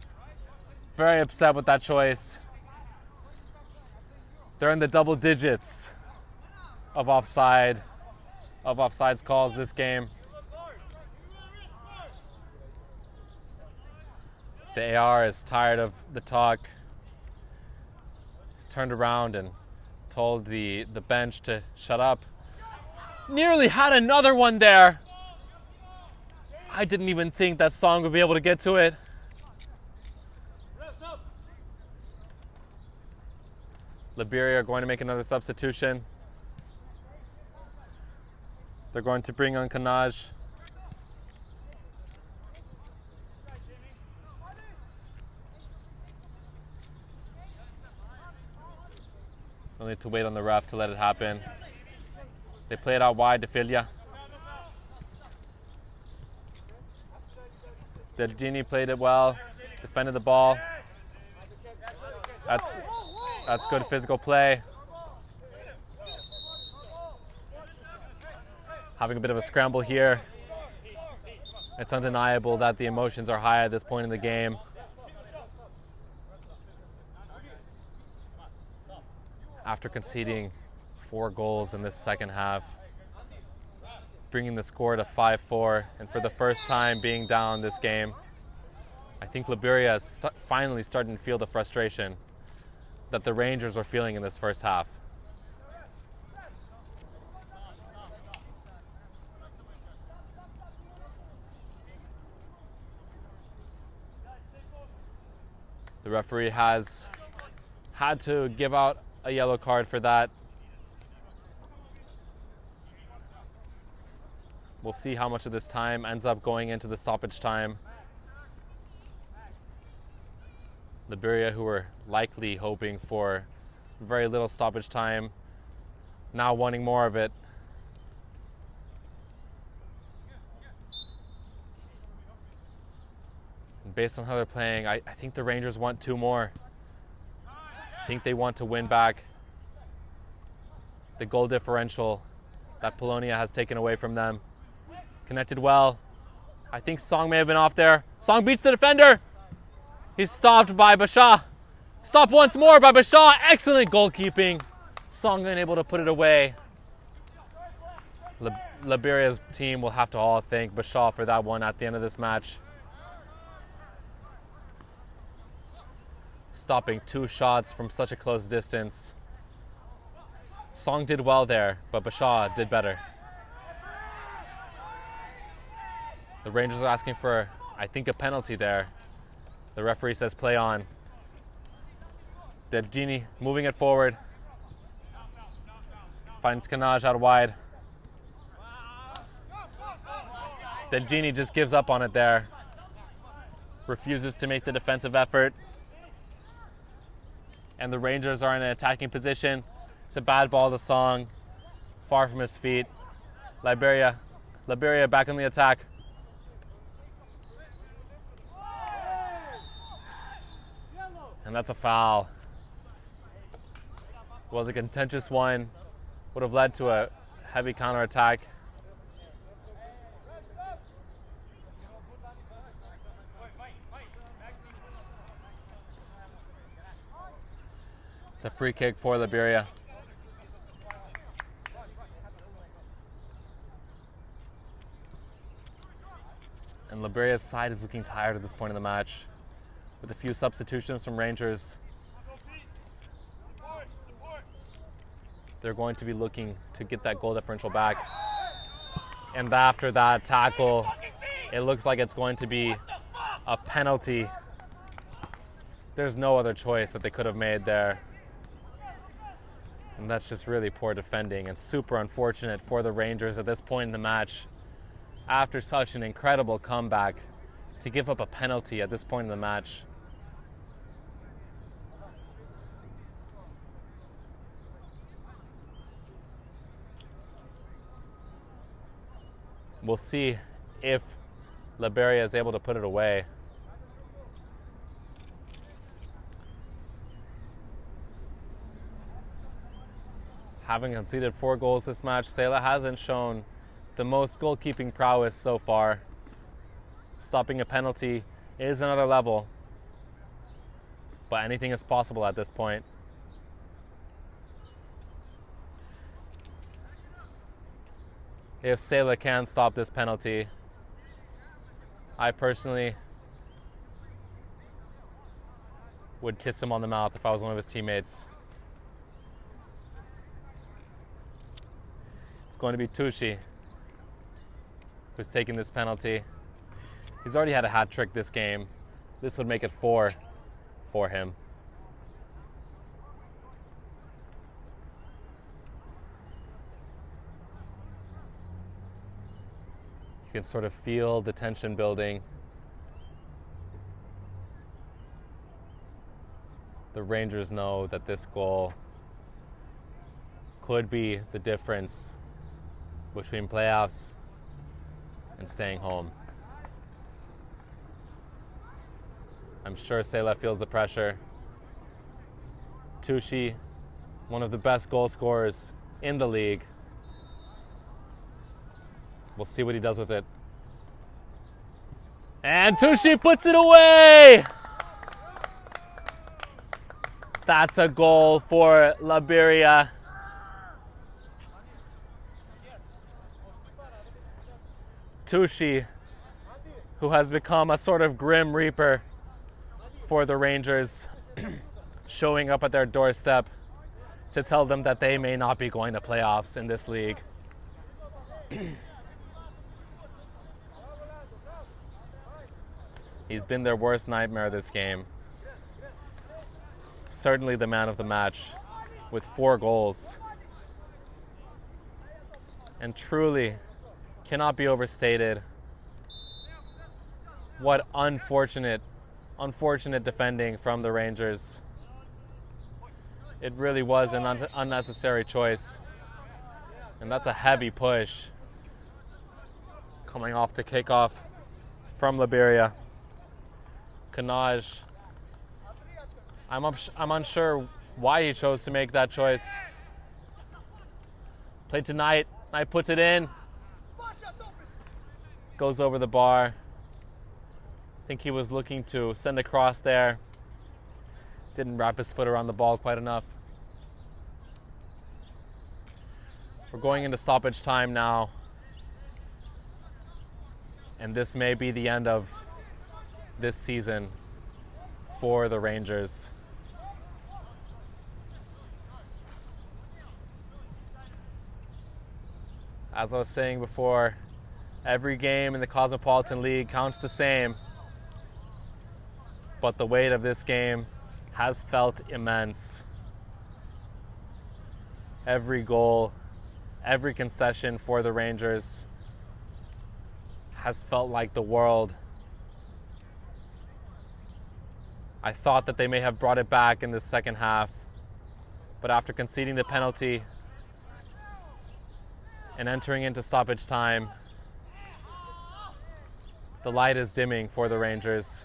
very upset with that choice. They're in the double digits of offsides calls this game. The AR is tired of the talk. He's turned around and told the bench to shut up. Nearly had another one there. I didn't even think that Song would be able to get to it. Laberia are going to make another substitution. They're going to bring on Kanaj. They'll need to wait on the ref to let it happen. They play it out wide to Filia. Delgini played it well, defended the ball. That's good physical play. Having a bit of a scramble here. It's undeniable that the emotions are high at this point in the game. After conceding 4 goals in this second half, bringing the score to 5-4, and for the first time being down this game, I think Laberia is finally starting to feel the frustration that the Rangers were feeling in this first half. The referee has had to give out a yellow card for that. We'll see how much of this time ends up going into the stoppage time. Laberia, who were likely hoping for very little stoppage time, now wanting more of it. Based on how they're playing, I think the Rangers want 2 more. I think they want to win back the goal differential that Polonia has taken away from them. Connected well. I think Song may have been off there. Song beats the defender. He's stopped by Basha. Stopped once more by Basha. Excellent goalkeeping. Song unable to put it away. Laberia's team will have to all thank Basha for that one at the end of this match. Stopping 2 shots from such a close distance. Song did well there, but Basha did better. The Rangers are asking for, I think, a penalty there. The referee says play on. Delgini moving it forward. Finds Kanaj out wide. Delgini just gives up on it there. Refuses to make the defensive effort. And the Rangers are in an attacking position. It's a bad ball to Song. Far from his feet. Laberia back on the attack. And that's a foul. It was a contentious one. Would have led to a heavy counterattack. It's a free kick for Laberia. And Laberia's side is looking tired at this point in the match. With a few substitutions from Rangers, they're going to be looking to get that goal differential back. And after that tackle, it looks like it's going to be a penalty. There's no other choice that they could have made there. And that's just really poor defending and super unfortunate for the Rangers at this point in the match. After such an incredible comeback, to give up a penalty at this point in the match. We'll see if Laberia is able to put it away. Having conceded 4 goals this match, Sela hasn't shown the most goalkeeping prowess so far. Stopping a penalty is another level, but anything is possible at this point. If Sela can stop this penalty, I personally would kiss him on the mouth if I was one of his teammates. It's going to be Tushi who's taking this penalty. He's already had a hat trick this game. This would make it 4 for him. You can sort of feel the tension building. The Rangers know that this goal could be the difference between playoffs and staying home. I'm sure Sela feels the pressure. Tushi, one of the best goal scorers in the league. We'll see what he does with it. And Tushi puts it away! That's a goal for Laberia. Tushi, who has become a sort of grim reaper for the Rangers, showing up at their doorstep to tell them that they may not be going to playoffs in this league. He's been their worst nightmare this game. Certainly the man of the match with 4 goals. And truly cannot be overstated what unfortunate defending from the Rangers. It really was an unnecessary choice. And that's a heavy push coming off the kickoff from Laberia. Kanaj. I'm unsure why he chose to make that choice. Play to Knight. Knight puts it in. Goes over the bar. I think he was looking to send a cross there. Didn't wrap his foot around the ball quite enough. We're going into stoppage time now. And this may be the end of this season for the Rangers. As I was saying before, every game in the Cosmopolitan League counts the same, but the weight of this game has felt immense. Every goal, every concession for the Rangers has felt like the world. I thought that they may have brought it back in the second half, but after conceding the penalty and entering into stoppage time, the light is dimming for the Rangers.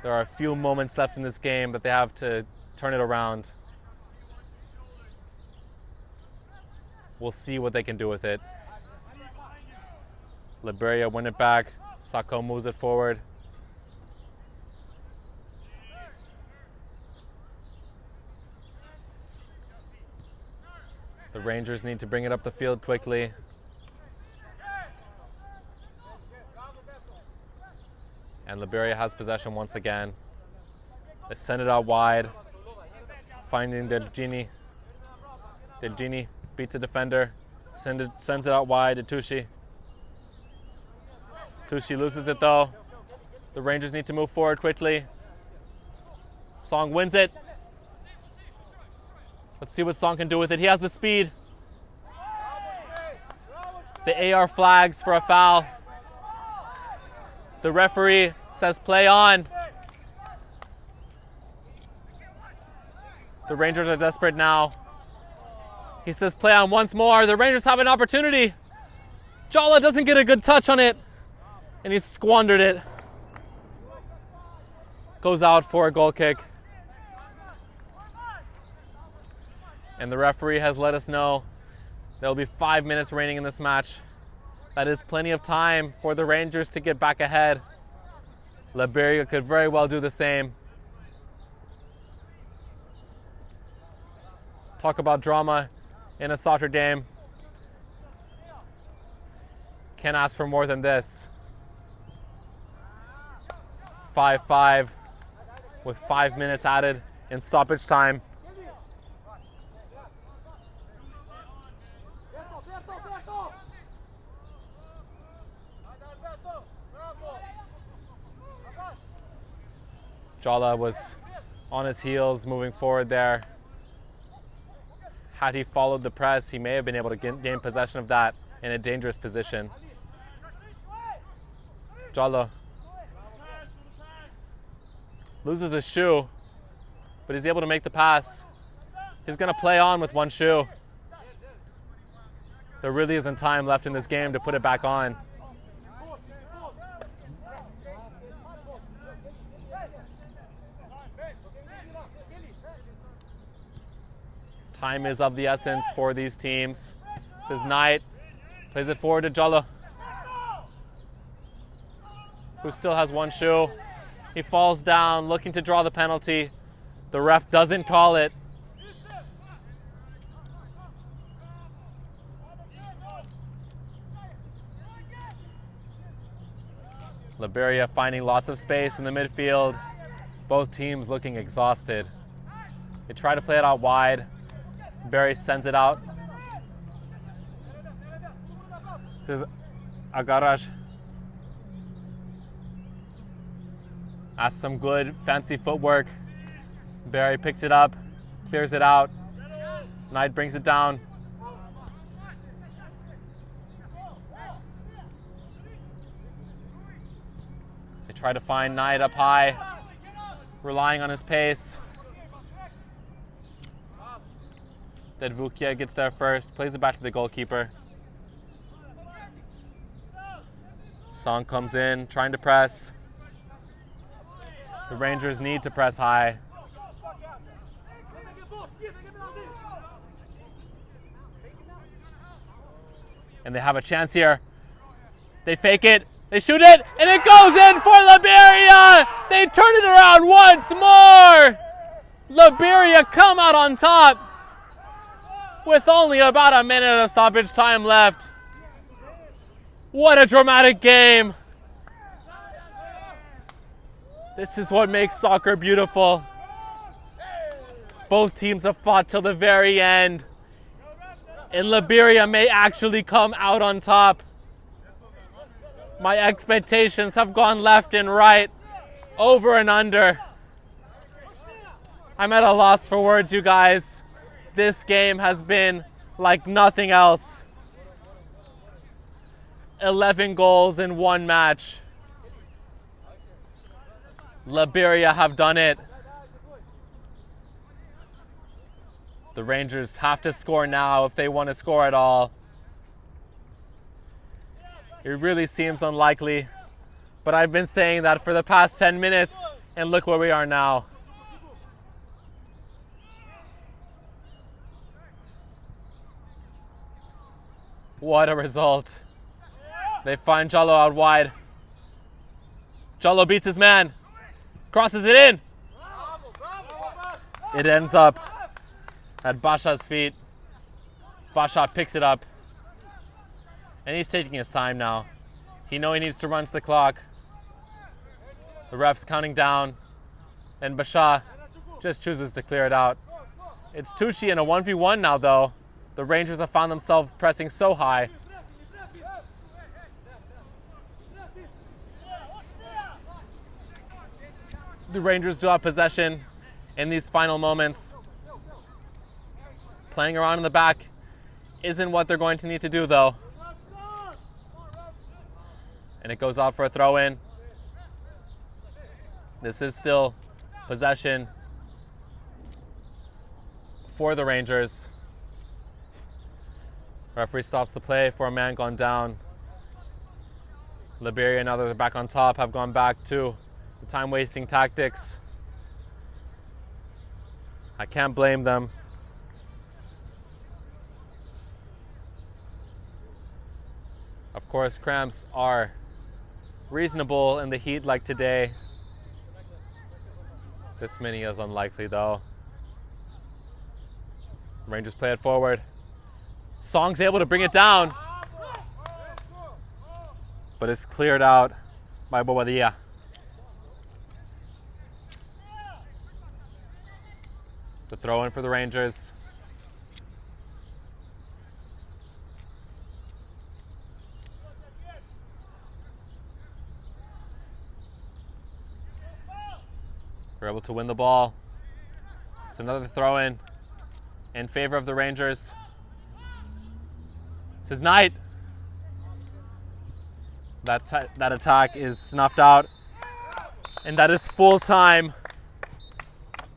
There are a few moments left in this game that they have to turn it around. We'll see what they can do with it. Laberia win it back. Sako moves it forward. The Rangers need to bring it up the field quickly. And Laberia has possession once again. They send it out wide, finding Delgini. Delgini beats a defender, sends it out wide to Tushi. Tushi loses it though. The Rangers need to move forward quickly. Song wins it. Let's see what Song can do with it. He has the speed. The AR flags for a foul. The referee says play on. The Rangers are desperate now. He says play on once more. The Rangers have an opportunity. Jala doesn't get a good touch on it, and he squandered it. Goes out for a goal kick. And the referee has let us know there will be 5 minutes remaining in this match. That is plenty of time for the Rangers to get back ahead. Laberia could very well do the same. Talk about drama in a soccer game. Can't ask for more than this. 5-5 with 5 minutes added in stoppage time. Jala was on his heels moving forward there. Had he followed the press, he may have been able to gain possession of that in a dangerous position. Jala loses his shoe, but he's able to make the pass. He's going to play on with one shoe. There really isn't time left in this game to put it back on. Time is of the essence for these teams. This is Knight. Plays it forward to Jala, who still has one shoe. He falls down, looking to draw the penalty. The ref doesn't call it. Laberia finding lots of space in the midfield. Both teams looking exhausted. They try to play it out wide. Barry sends it out. This is Agarash. Has some good fancy footwork. Barry picks it up, clears it out. Knight brings it down. They try to find Knight up high, relying on his pace. Dedvukia gets there first, plays it back to the goalkeeper. Song comes in, trying to press. The Rangers need to press high. And they have a chance here. They fake it, they shoot it, and it goes in for Laberia! They turn it around once more! Laberia come out on top with only about a minute of stoppage time left. What a dramatic game. This is what makes soccer beautiful. Both teams have fought till the very end. And Laberia may actually come out on top. My expectations have gone left and right, over and under. I'm at a loss for words, you guys. This game has been like nothing else. 11 goals in one match. Laberia have done it. The Rangers have to score now if they want to score at all. It really seems unlikely, but I've been saying that for the past 10 minutes, and look where we are now. What a result. They find Jallo out wide. Jallo beats his man. Crosses it in. It ends up at Basha's feet. Basha picks it up. And he's taking his time now. He knows he needs to run to the clock. The ref's counting down. And Basha just chooses to clear it out. It's Tucci in a 1v1 now, though. The Rangers have found themselves pressing so high. The Rangers do have possession in these final moments. Playing around in the back isn't what they're going to need to do, though. And it goes out for a throw-in. This is still possession for the Rangers. Referee stops the play for a man gone down. Laberia, now that they're back on top, have gone back to the time-wasting tactics. I can't blame them. Of course, cramps are reasonable in the heat like today. This many is unlikely, though. Rangers play it forward. Song's able to bring it down, but it's cleared out by Bobadilla. It's a throw in for the Rangers. They're able to win the ball. It's another throw in favor of the Rangers. This is Knight. That attack is snuffed out. And that is full time.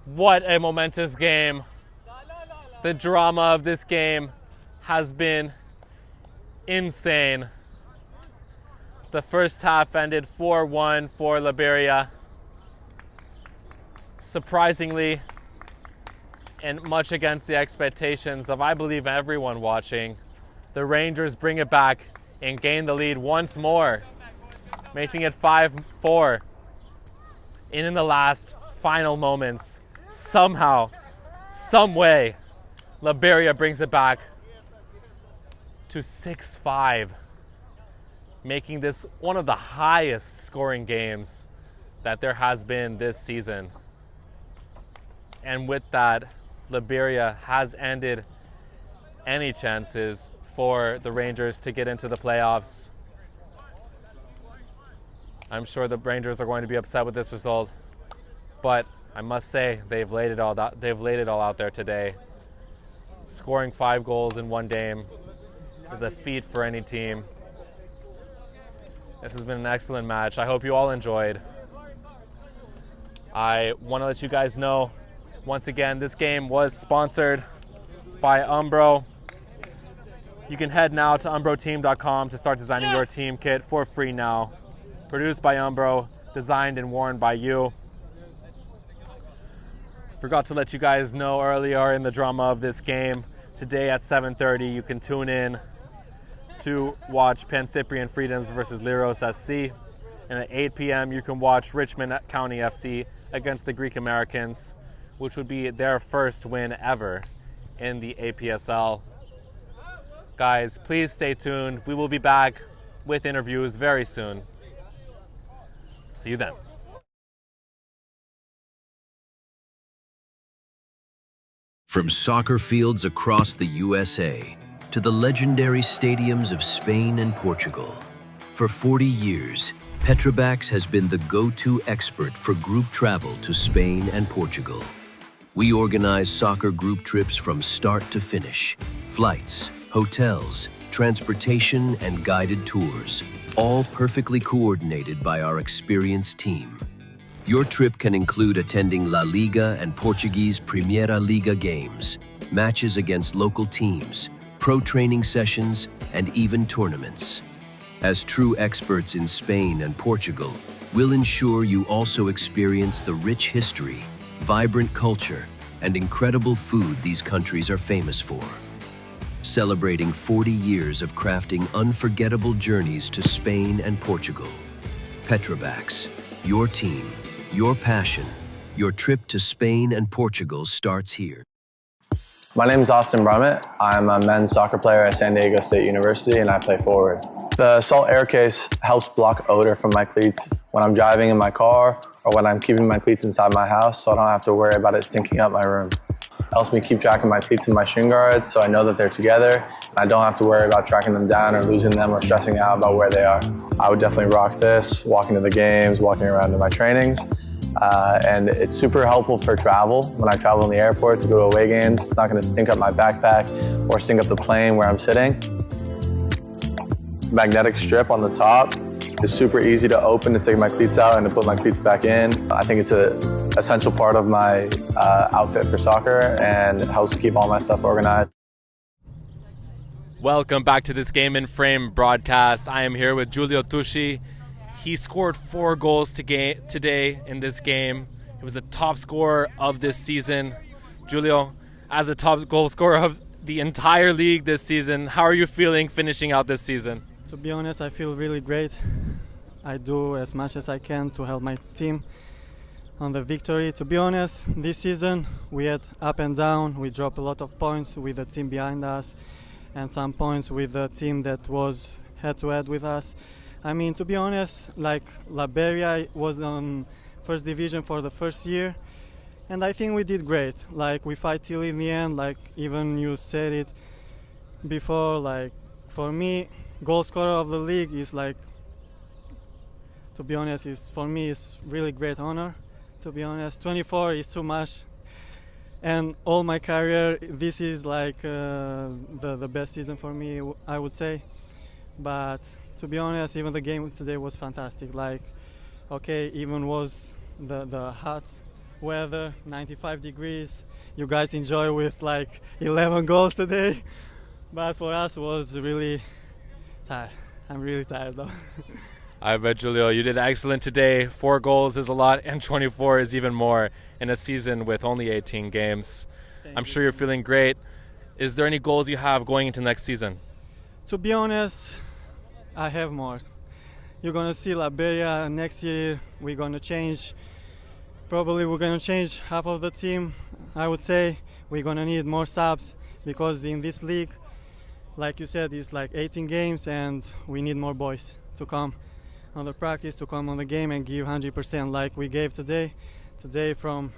What a momentous game. The drama of this game has been insane. The first half ended 4-1 for Laberia. Surprisingly, and much against the expectations of, I believe, everyone watching, the Rangers bring it back and gain the lead once more, making it 5-4. And in the last final moments, somehow, some way, Laberia brings it back to 6-5, making this one of the highest scoring games that there has been this season. And with that, Laberia has ended any chances for the Rangers to get into the playoffs. I'm sure the Rangers are going to be upset with this result, but I must say they've laid it all out there today. Scoring 5 goals in one game is a feat for any team. This has been an excellent match. I hope you all enjoyed. I want to let you guys know, once again, this game was sponsored by Umbro. You can head now to umbroteam.com to start designing your team kit for free now. Produced by Umbro, designed and worn by you. Forgot to let you guys know earlier in the drama of this game. Today at 7:30 you can tune in to watch Pan Cyprian Freedoms versus Liros SC. And at 8 p.m. you can watch Richmond County FC against the Greek Americans, which would be their first win ever in the APSL. Guys, please stay tuned. We will be back with interviews very soon. See you then. From soccer fields across the USA to the legendary stadiums of Spain and Portugal, for 40 years, Petrobax has been the go-to expert for group travel to Spain and Portugal. We organize soccer group trips from start to finish, flights, hotels, transportation, and guided tours, all perfectly coordinated by our experienced team. Your trip can include attending La Liga and Portuguese Primeira Liga games, matches against local teams, pro training sessions, and even tournaments. As true experts in Spain and Portugal, we'll ensure you also experience the rich history, vibrant culture, and incredible food these countries are famous for. Celebrating 40 years of crafting unforgettable journeys to Spain and Portugal. Petrobax, your team, your passion, your trip to Spain and Portugal starts here. My name is Austin Brummett. I'm a men's soccer player at San Diego State University and I play forward. The Salt Air Case helps block odor from my cleats when I'm driving in my car or when I'm keeping my cleats inside my house, so I don't have to worry about it stinking up my room. It helps me keep track of my cleats and my shin guards so I know that they're together and I don't have to worry about tracking them down or losing them or stressing out about where they are. I would definitely rock this, walking to the games, walking around to my trainings. And it's super helpful for travel. When I travel in the airport to go to away games, it's not going to stink up my backpack or stink up the plane where I'm sitting. Magnetic strip on the top is super easy to open to take my cleats out and to put my cleats back in. I think it's an essential part of my outfit for soccer and it helps keep all my stuff organized. Welcome back to this Game in Frame broadcast. I am here with Giulio Tusci. He scored 4 goals today in this game. He was the top scorer of this season. Giulio, as a top goal scorer of the entire league this season, how are you feeling finishing out this season? To be honest, I feel really great. I do as much as I can to help my team on the victory. To be honest, this season we had up and down. We dropped a lot of points with the team behind us and some points with the team that was head-to-head with us. I mean, to be honest, like Laberia was on first division for the first year, and I think we did great. Like we fight till in the end. Like even you said it before. Like for me, goal scorer of the league is like, to be honest, is for me is really great honor. To be honest, 24 is too much, and all my career, this is like the best season for me, I would say. But to be honest, even the game today was fantastic. Like, okay, even was the hot weather, 95 degrees. You guys enjoy with like 11 goals today. But for us, was really tired. I'm really tired though. I bet, Giulio, you did excellent today. 4 goals is a lot, and 24 is even more in a season with only 18 games. I'm sure you're feeling great. Is there any goals you have going into next season? To be honest, I have more. You're gonna see Laberia next year. We're gonna change. Probably we're gonna change half of the team. I would say we're gonna need more subs because in this league, like you said, it's like 18 games and we need more boys to come on the practice, to come on the game and give 100% like we gave today. Today from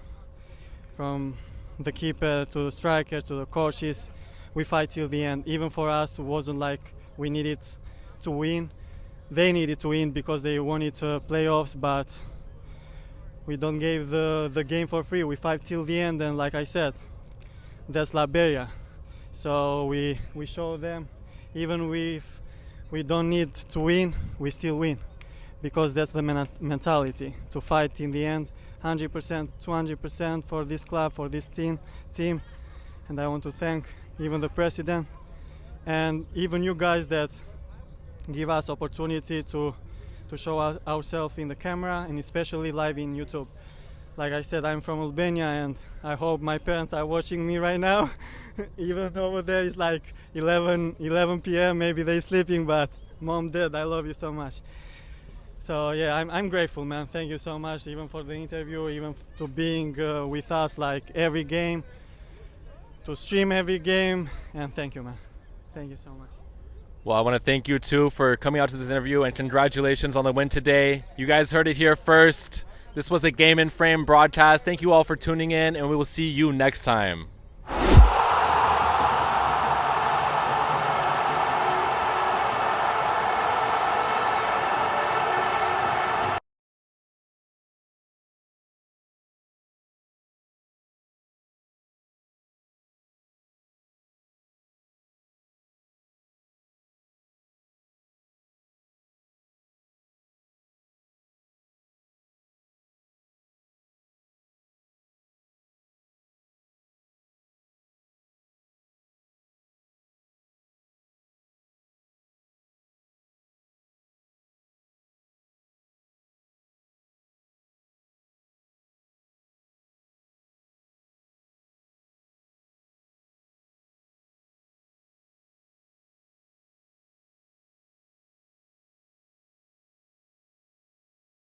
the keeper to the striker to the coaches, we fight till the end. Even for us, it wasn't like we needed to win. They needed to win because they wanted playoffs, but we don't give the game for free. We fight till the end, and like I said, that's Laberia. So we show them, even if we don't need to win, we still win, because that's the mentality, to fight in the end, 100%, 200% for this club, for this team. And I want to thank even the president and even you guys that give us opportunity to show ourselves in the camera and especially live in YouTube. like I said, I'm from Albania, and I hope my parents are watching me right now. Even over there it's like 11 p.m. Maybe they're sleeping, but Mom, Dad, I love you so much. So yeah, I'm grateful, man. Thank you so much, even for the interview, even to being with us like every game, to stream every game, and thank you, man. Thank you so much. Well, I want to thank you too for coming out to this interview, and congratulations on the win today. You guys heard it here first. This was a Game in Frame broadcast. Thank you all for tuning in, and we will see you next time.